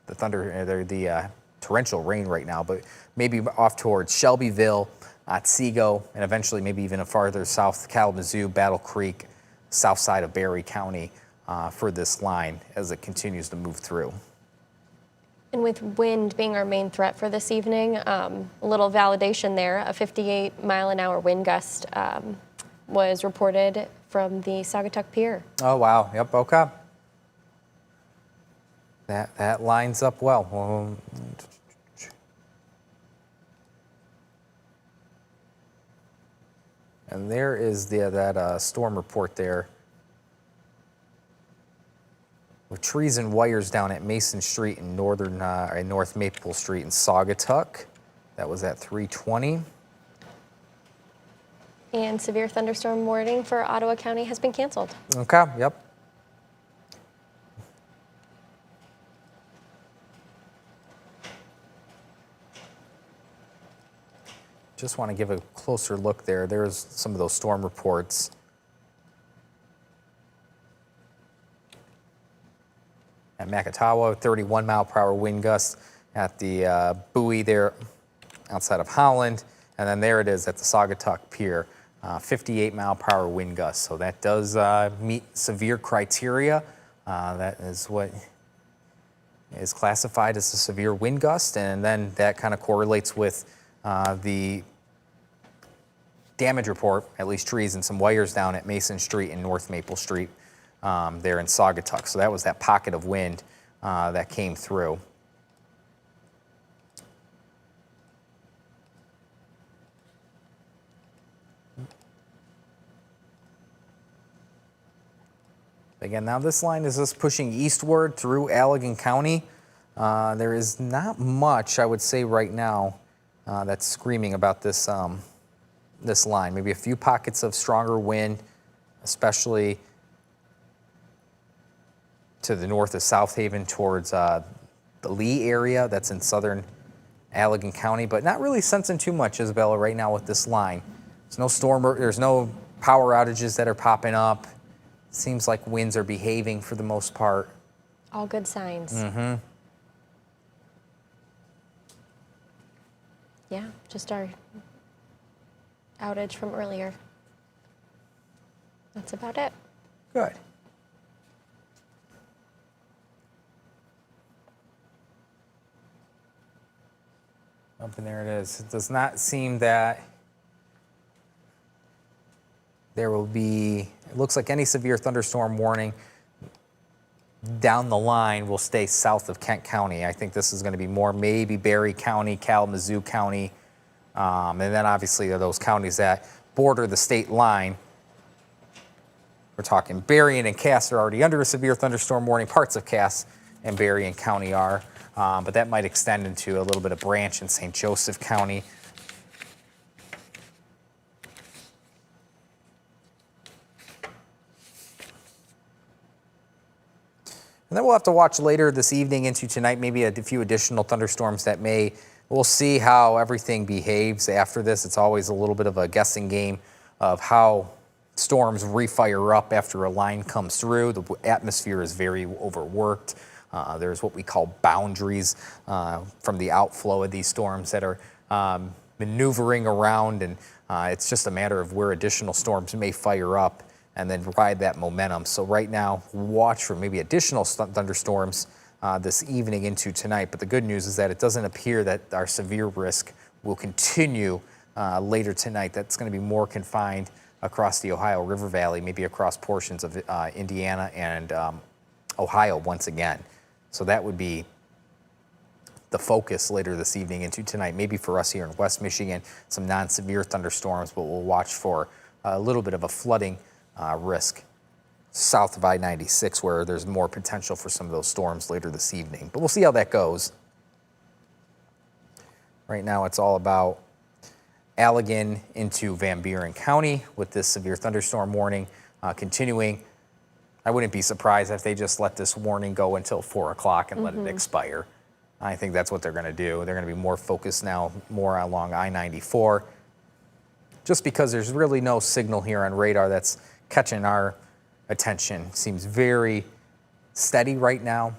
the thunder, the torrential rain right now, but maybe off towards Shelbyville, Otsego, and eventually maybe even farther south, Kalamazoo, Battle Creek, south side of Barry County for this line as it continues to move through. And with wind being our main threat for this evening, a little validation there. A 58-mile-an-hour wind gust was reported from the Saugatuck Pier. Oh, wow. Yep, okay. That lines up well. And there is that storm report there with trees and wires down at Mason Street and North Maple Street in Saugatuck. That was at 3:20. And severe thunderstorm warning for Ottawa County has been canceled. Okay, yep. Just want to give a closer look there. There's some of those storm reports. At Macatawa, 31 mile per hour wind gusts at the buoy there outside of Holland. And then there it is at the Saugatuck Pier, 58 mile per hour wind gusts. So that does meet severe criteria. That is what is classified as a severe wind gust. And then that kind of correlates with the damage report, at least trees and some wires down at Mason Street and North Maple Street there in Saugatuck. So that was that pocket of wind that came through. Again, now this line is just pushing eastward through Allegan County. There is not much, I would say right now, that's screaming about this, this line. Maybe a few pockets of stronger wind, especially to the north of South Haven towards the Lee area. That's in southern Allegan County, but not really sensing too much, Isabella, right now with this line. There's no storm, there's no power outages that are popping up. Seems like winds are behaving for the most part. All good signs. Mm-hmm. Yeah, just our outage from earlier. That's about it. Good. Up and there it is. It does not seem that there will be, it looks like any severe thunderstorm warning down the line will stay south of Kent County. I think this is going to be more maybe Barry County, Kalamazoo County, and then obviously those counties that border the state line. We're talking Berrien and Cass are already under a severe thunderstorm warning. Parts of Cass and Berrien County are, but that might extend into a little bit of Branch and St. Joseph County. And then we'll have to watch later this evening into tonight, maybe a few additional thunderstorms that we'll see how everything behaves after this. It's always a little bit of a guessing game of how storms refire up after a line comes through. The atmosphere is very overworked. There's what we call boundaries from the outflow of these storms that are maneuvering around, and it's just a matter of where additional storms may fire up and then ride that momentum. So right now, watch for maybe additional thunderstorms this evening into tonight. But the good news is that it doesn't appear that our severe risk will continue later tonight. That's going to be more confined across the Ohio River Valley, maybe across portions of Indiana and Ohio once again. So that would be the focus later this evening into tonight. Maybe for us here in West Michigan, some non-severe thunderstorms, but we'll watch for a little bit of a flooding risk south of I-96, where there's more potential for some of those storms later this evening. But we'll see how that goes. Right now, it's all about Allegan into Van Buren County with this severe thunderstorm warning continuing. I wouldn't be surprised if they just let this warning go until 4 o'clock and let it expire. I think that's what they're going to do. They're going to be more focused now, more along I-94, just because there's really no signal here on radar that's catching our attention. Seems very steady right now.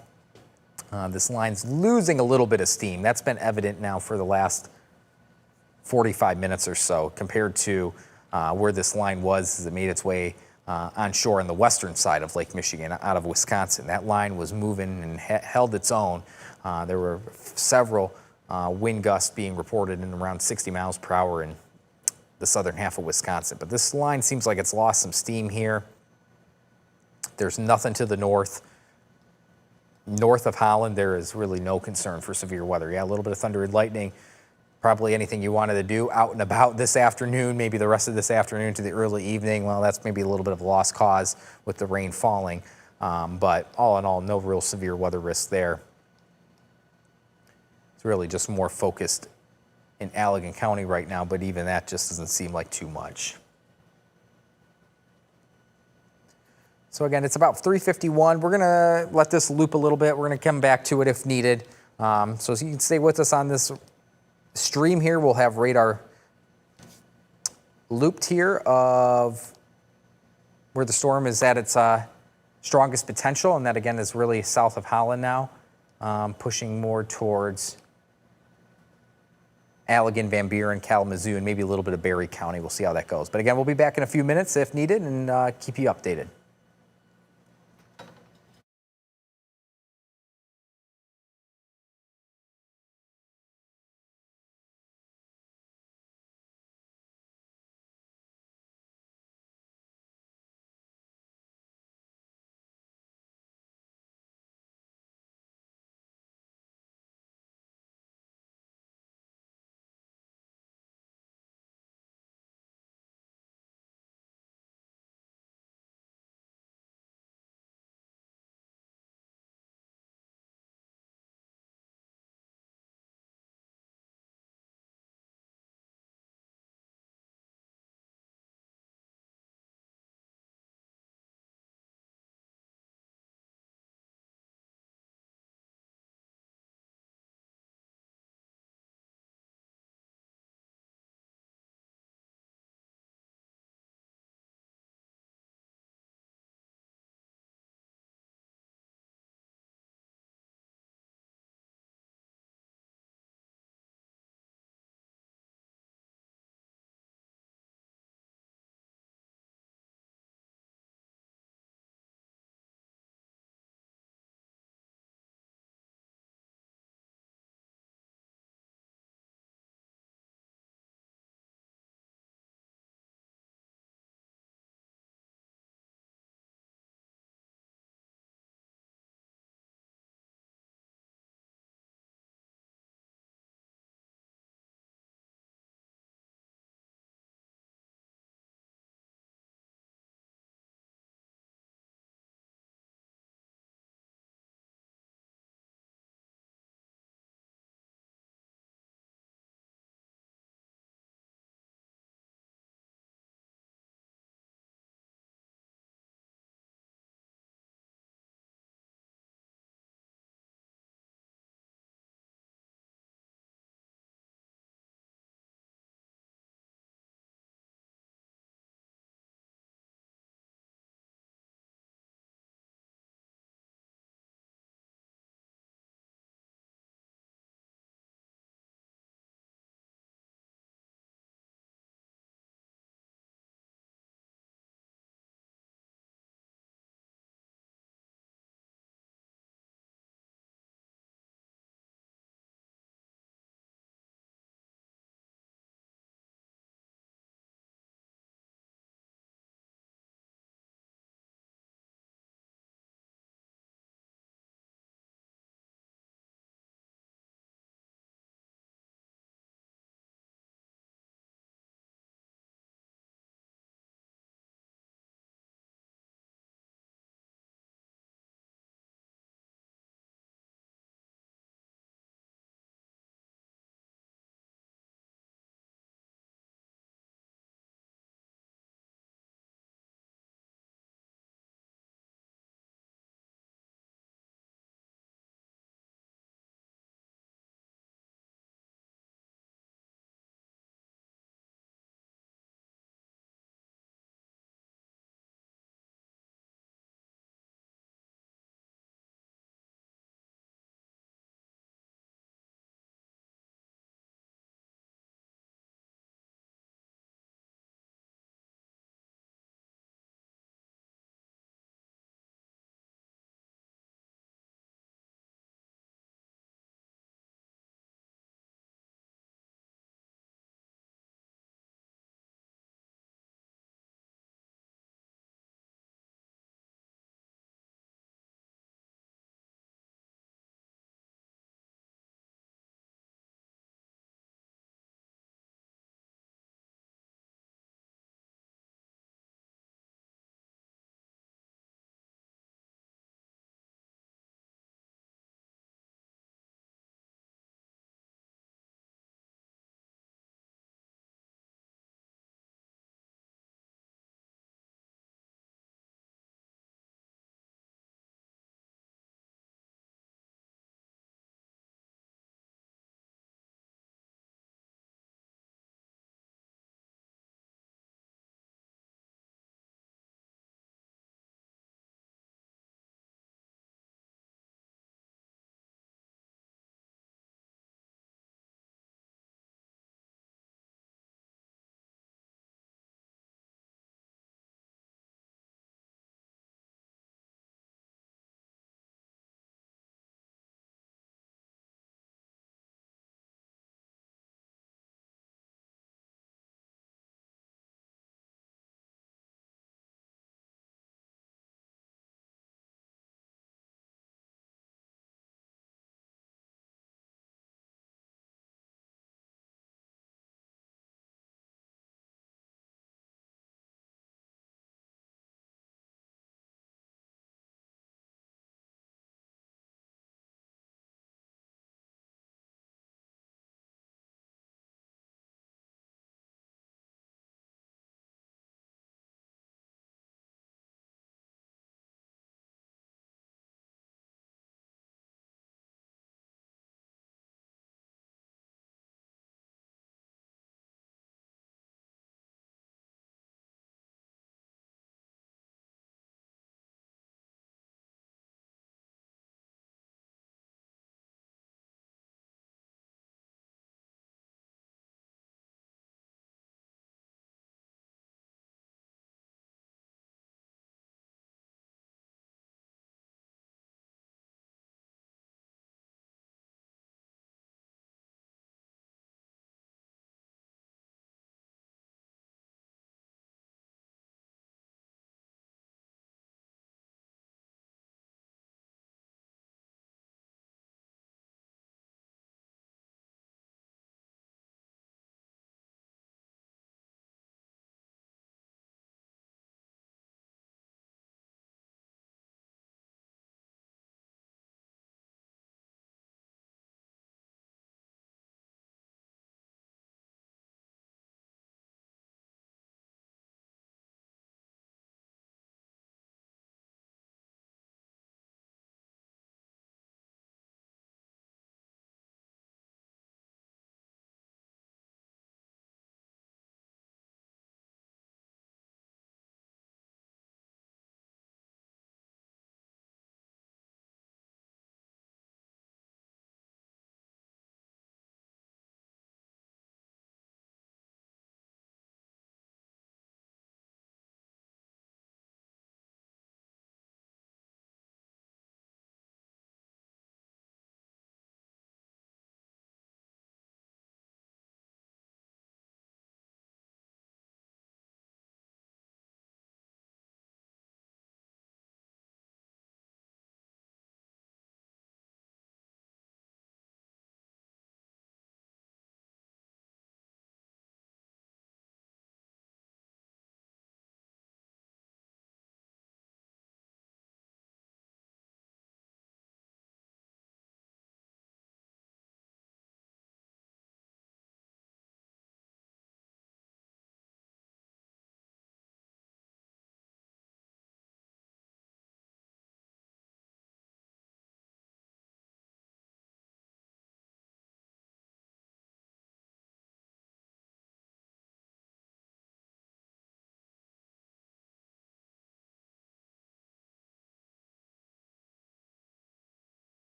This line's losing a little bit of steam. That's been evident now for the last 45 minutes or so compared to where this line was as it made its way onshore on the western side of Lake Michigan out of Wisconsin. That line was moving and held its own. There were several wind gusts being reported in around 60 miles per hour in the southern half of Wisconsin. But this line seems like it's lost some steam here. There's nothing to the north. North of Holland, there is really no concern for severe weather. Yeah, a little bit of thunder and lightning. Probably anything you wanted to do out and about this afternoon, maybe the rest of this afternoon to the early evening. Well, that's maybe a little bit of a lost cause with the rain falling. But all in all, no real severe weather risk there. It's really just more focused in Allegan County right now, but even that just doesn't seem like too much. So again, it's about 3:51. We're gonna let this loop a little bit. We're gonna come back to it if needed. So you can stay with us on this stream here. We'll have radar looped here of where the storm is at its strongest potential, and that again is really south of Holland now, pushing more towards Allegan, Van Buren, Kalamazoo, and maybe a little bit of Barry County. We'll see how that goes. But again, we'll be back in a few minutes if needed and keep you updated.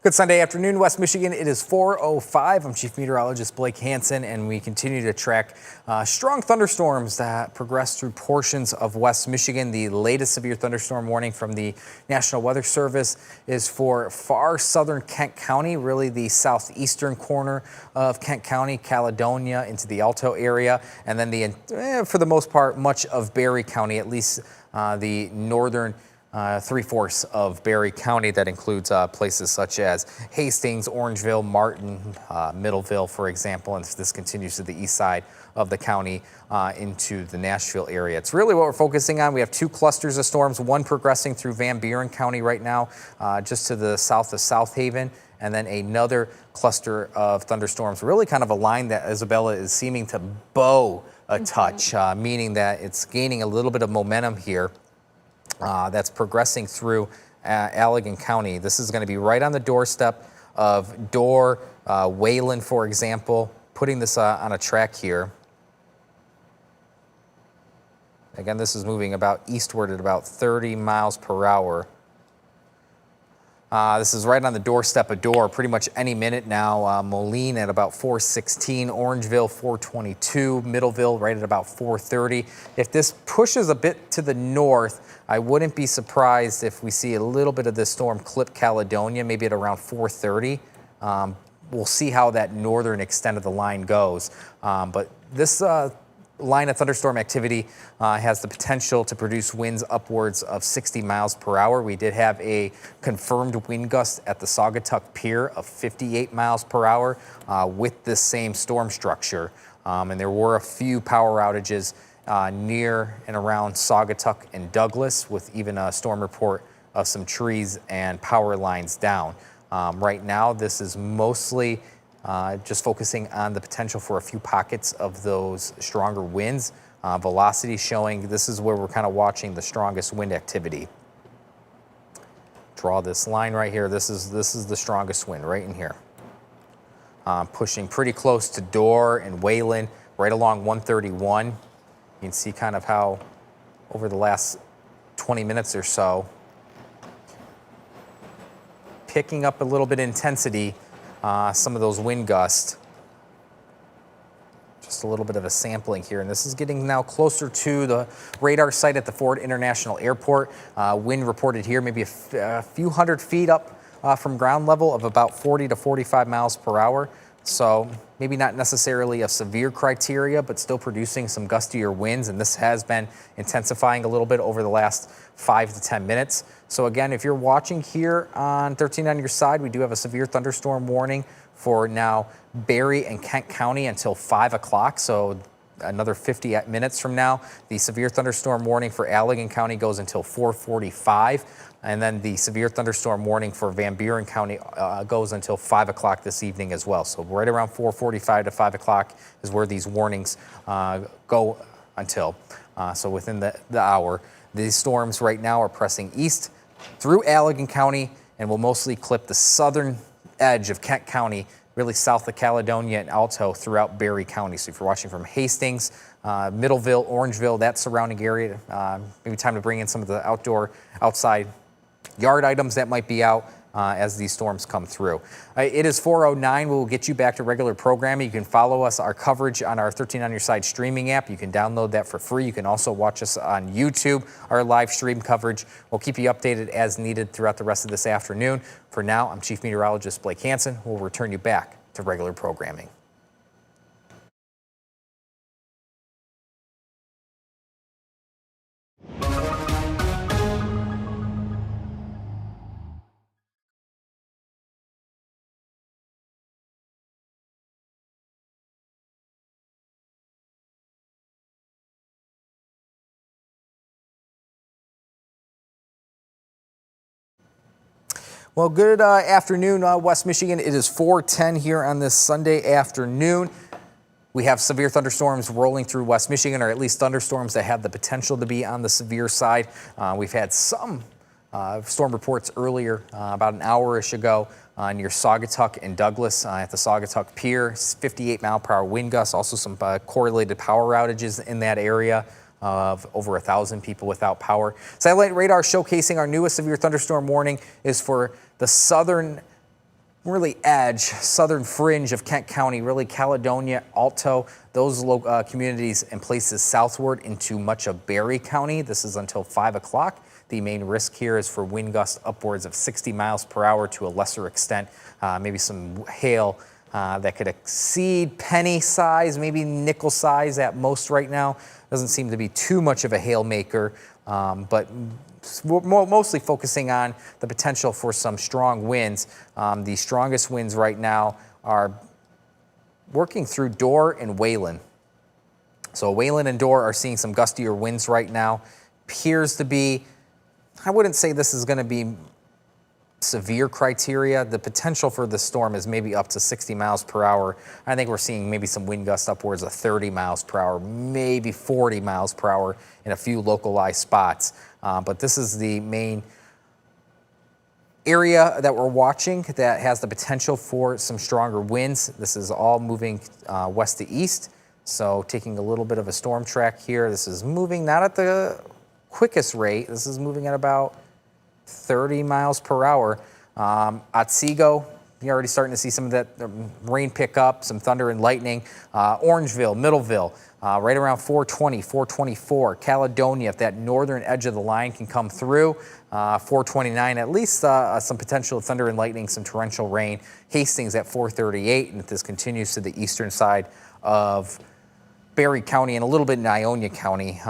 Good Sunday afternoon, West Michigan. It is 4:05. I'm Chief Meteorologist Blake Hansen, and we continue to track strong thunderstorms that progress through portions of West Michigan. The latest severe thunderstorm warning from the National Weather Service is for far southern Kent County, really the southeastern corner of Kent County, Caledonia into the Alto area, and then for the most part, much of Berry County, at least the northern three-fourths of Berry County. That includes places such as Hastings, Orangeville, Martin, Middleville, for example, and this continues to the east side of the county into the Nashville area. It's really what we're focusing on. We have two clusters of storms, one progressing through Van Buren County right now, just to the south of South Haven, and then another cluster of thunderstorms, really kind of a line that Isabella is seeming to bow a touch, meaning that it's gaining a little bit of momentum here. That's progressing through Allegan County. This is going to be right on the doorstep of Dorr, Wayland, for example, putting this on a track here. Again, this is moving about eastward at about 30 miles per hour. This is right on the doorstep of Dorr, pretty much any minute now. Moline at about 4:16, Orangeville 4:22, Middleville right at about 4:30. If this pushes a bit to the north, I wouldn't be surprised if we see a little bit of this storm clip Caledonia, maybe at around 4:30. We'll see how that northern extent of the line goes. But this line of thunderstorm activity has the potential to produce winds upwards of 60 miles per hour. We did have a confirmed wind gust at the Saugatuck Pier of 58 miles per hour with this same storm structure. And there were a few power outages near and around Saugatuck and Douglas, with even a storm report of some trees and power lines down. Right now, this is mostly just focusing on the potential for a few pockets of those stronger winds. Velocity showing this is where we're kind of watching the strongest wind activity. Draw this line right here. This is the strongest wind right in here. Pushing pretty close to Dorr and Wayland, right along 131. You can see kind of how over the last 20 minutes or so, picking up a little bit of intensity. Some of those wind gusts. Just a little bit of a sampling here, and this is getting now closer to the radar site at the Ford International Airport. Wind reported here maybe a few hundred feet up from ground level of about 40 to 45 miles per hour. So maybe not necessarily a severe criteria, but still producing some gustier winds, and this has been intensifying a little bit over the last 5 to 10 minutes. So again, if you're watching here on 13 on your side, we do have a severe thunderstorm warning for now Berry and Kent County until 5 o'clock. So another 50 minutes from now. The severe thunderstorm warning for Allegan County goes until 4:45. And then the severe thunderstorm warning for Van Buren County goes until 5 o'clock this evening as well. So right around 4:45 to 5 o'clock is where these warnings go until. So within the hour. These storms right now are pressing east through Allegan County and will mostly clip the southern edge of Kent County, really south of Caledonia and Alto throughout Berry County. So if you're watching from Hastings, Middleville, Orangeville, that surrounding area, maybe time to bring in some of the outside yard items that might be out as these storms come through. It is 4:09. We'll get you back to regular programming. You can follow us, our coverage on our 13 on your side streaming app. You can download that for free. You can also watch us on YouTube, our live stream coverage. We'll keep you updated as needed throughout the rest of this afternoon. For now, I'm Chief Meteorologist Blake Hansen. We'll return you back to regular programming. Well, good afternoon, West Michigan. It is 4:10 here on this Sunday afternoon. We have severe thunderstorms rolling through West Michigan, or at least thunderstorms that have the potential to be on the severe side. We've had some storm reports earlier, about an hour-ish ago, near Saugatuck and Douglas at the Saugatuck Pier. 58 mile per hour wind gusts, also some correlated power outages in that area. Of over 1,000 people without power. Satellite radar showcasing our newest severe thunderstorm warning is for the southern really edge, southern fringe of Kent County, really Caledonia, Alto, those communities and places southward into much of Berry County. This is until 5 o'clock. The main risk here is for wind gusts upwards of 60 miles per hour, to a lesser extent, maybe some hail that could exceed penny size, maybe nickel size at most right now. Doesn't seem to be too much of a hail maker, but mostly focusing on the potential for some strong winds. The strongest winds right now are working through Dorr and Wayland. So Wayland and Dorr are seeing some gustier winds right now. Appears to be, I wouldn't say this is going to be severe criteria. The potential for the storm is maybe up to 60 miles per hour. I think we're seeing maybe some wind gusts upwards of 30 miles per hour, maybe 40 miles per hour in a few localized spots. But this is the main area that we're watching that has the potential for some stronger winds. This is all moving west to east. So taking a little bit of a storm track here. This is moving not at the quickest rate. This is moving at about 30 miles per hour. Otsego, you're already starting to see some of that rain pick up, some thunder and lightning. Orangeville, Middleville, right around 420, 424. Caledonia, if that northern edge of the line can come through, 429, at least some potential thunder and lightning, some torrential rain. Hastings at 438, and if this continues to the eastern side of Berry County and a little bit in Ionia County,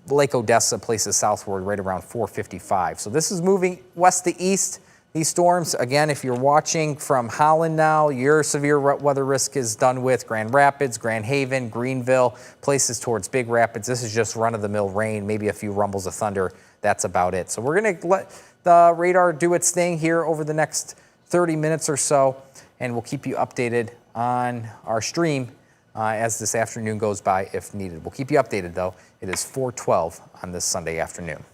Lake Odessa, places southward right around 455. So this is moving west to east. These storms, again, if you're watching from Holland now, your severe weather risk is done with Grand Rapids, Grand Haven, Greenville, places towards Big Rapids. This is just run-of-the-mill rain, maybe a few rumbles of thunder. That's about it. So we're going to let the radar do its thing here over the next 30 minutes or so, and we'll keep you updated on our stream as this afternoon goes by if needed. We'll keep you updated, though. It is 4:12 on this Sunday afternoon.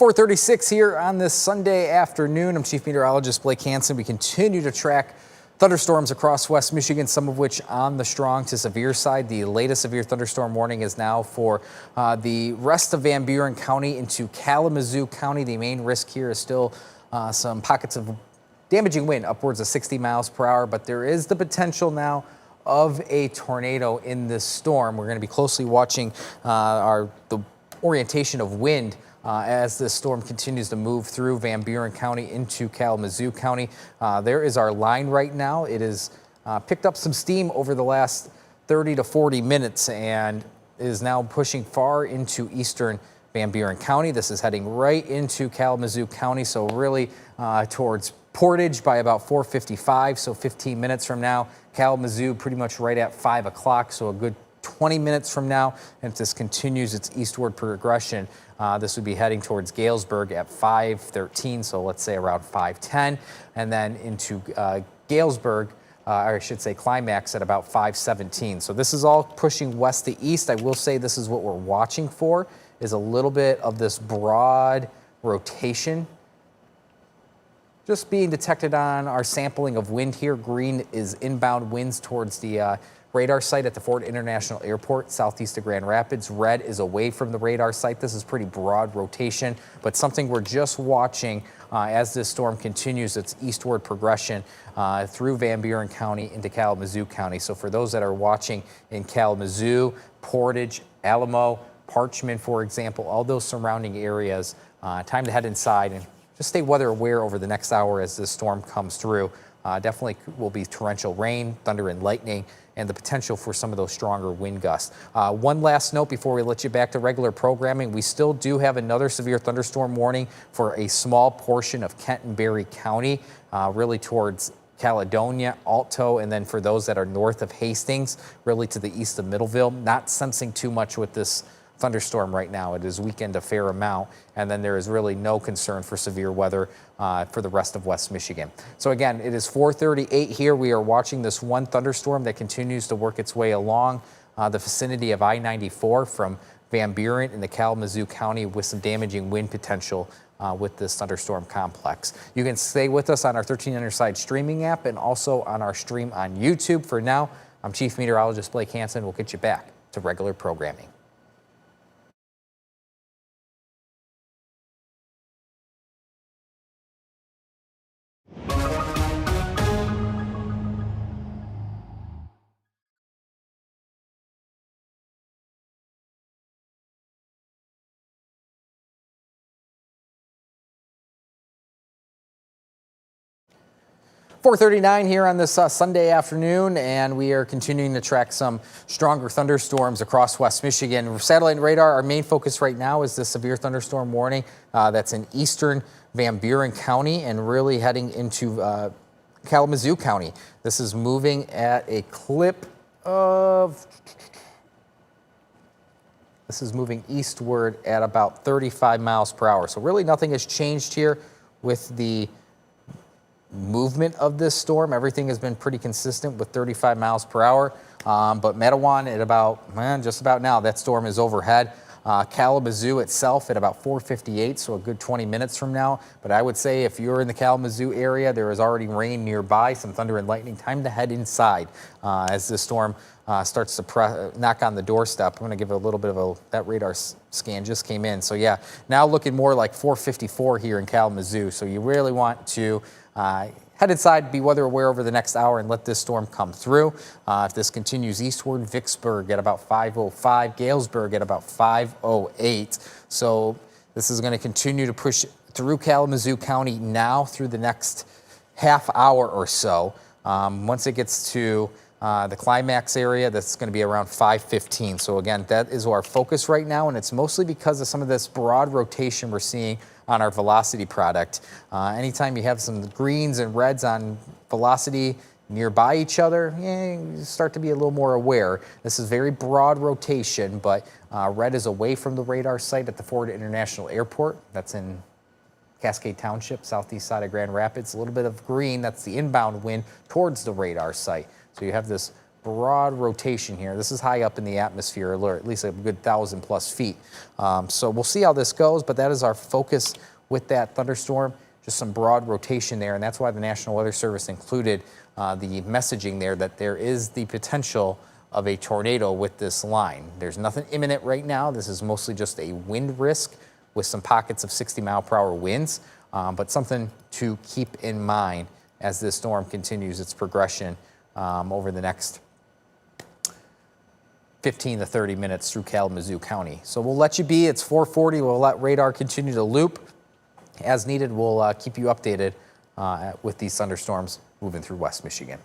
4:36 here on this Sunday afternoon. I'm Chief Meteorologist Blake Hansen. We continue to track thunderstorms across West Michigan, some of which on the strong to severe side. The latest severe thunderstorm warning is now for the rest of Van Buren County into Kalamazoo County. The main risk here is still some pockets of damaging wind, upwards of 60 miles per hour, but there is the potential now of a tornado in this storm. We're going to be closely watching the orientation of wind as this storm continues to move through Van Buren County into Kalamazoo County. There is our line right now. It has picked up some steam over the last 30 to 40 minutes and is now pushing far into eastern Van Buren County. This is heading right into Kalamazoo County, so really towards Portage by about 4:55, so 15 minutes from now. Kalamazoo pretty much right at 5 o'clock, so a good 20 minutes from now. And if this continues its eastward progression, this would be heading towards Galesburg at 5:13, so let's say around 5:10, and then into Galesburg, or I should say climax at about 5:17. So this is all pushing west to east. I will say this is what we're watching for, is a little bit of this broad rotation just being detected on our sampling of wind here. Green is inbound winds towards the radar site at the Ford International Airport, southeast of Grand Rapids. Red is away from the radar site. This is pretty broad rotation, but something we're just watching as this storm continues its eastward progression through Van Buren County into Kalamazoo County. So for those that are watching in Kalamazoo, Portage, Alamo, Parchman, for example, all those surrounding areas, time to head inside and just stay weather aware over the next hour as this storm comes through. Definitely will be torrential rain, thunder and lightning, and the potential for some of those stronger wind gusts. One last note before we let you back to regular programming, we still do have another severe thunderstorm warning for a small portion of Kent and Berry County, really towards Caledonia, Alto, and then for those that are north of Hastings, really to the east of Middleville. Not sensing too much with this thunderstorm right now. It is weakened a fair amount, and then there is really no concern for severe weather for the rest of West Michigan. So again, it is 4:38 here. We are watching this one thunderstorm that continues to work its way along the vicinity of I-94 from Van Buren into Kalamazoo County with some damaging wind potential with this thunderstorm complex. You can stay with us on our 1300 Side streaming app and also on our stream on YouTube. For now, I'm Chief Meteorologist Blake Hansen. We'll get you back to regular programming. .439 here on this Sunday afternoon, and we are continuing to track some stronger thunderstorms across West Michigan. Satellite and radar, our main focus right now is the severe thunderstorm warning that's in eastern Van Buren County and really heading into Kalamazoo County. This is moving at a clip of... This is moving eastward at about 35 miles per hour. So really nothing has changed here with the movement of this storm. Everything has been pretty consistent with 35 miles per hour. But Matawan at about, just about now, that storm is overhead. Kalamazoo itself at about 4:58, so a good 20 minutes from now. But I would say if you're in the Kalamazoo area, there is already rain nearby, some thunder and lightning. Time to head inside as this storm starts to knock on the doorstep. I'm going to give it a little bit of that radar scan just came in. So yeah, now looking more like 4:54 here in Kalamazoo. So you really want to head inside, be weather aware over the next hour, and let this storm come through. If this continues eastward, Vicksburg at about 5:05, Galesburg at about 5:08. So this is going to continue to push through Kalamazoo County now through the next half hour or so. Once it gets to the climax area, that's going to be around 5:15. So again, that is our focus right now, and it's mostly because of some of this broad rotation we're seeing on our velocity product. Anytime you have some greens and reds on velocity nearby each other, you start to be a little more aware. This is very broad rotation, but red is away from the radar site at the Ford International Airport. That's in Cascade Township, southeast side of Grand Rapids. A little bit of green, that's the inbound wind towards the radar site. So you have this broad rotation here. This is high up in the atmosphere, or at least a good 1,000+ feet. So we'll see how this goes, but that is our focus with that thunderstorm, just some broad rotation there, and that's why the National Weather Service included the messaging there that there is the potential of a tornado with this line. There's nothing imminent right now. This is mostly just a wind risk with some pockets of 60-mile-per-hour winds, but something to keep in mind as this storm continues its progression over the next 15 to 30 minutes through Kalamazoo County. So we'll let you be. It's 4:40. We'll let radar continue to loop. As needed, we'll keep you updated with these thunderstorms moving through West Michigan.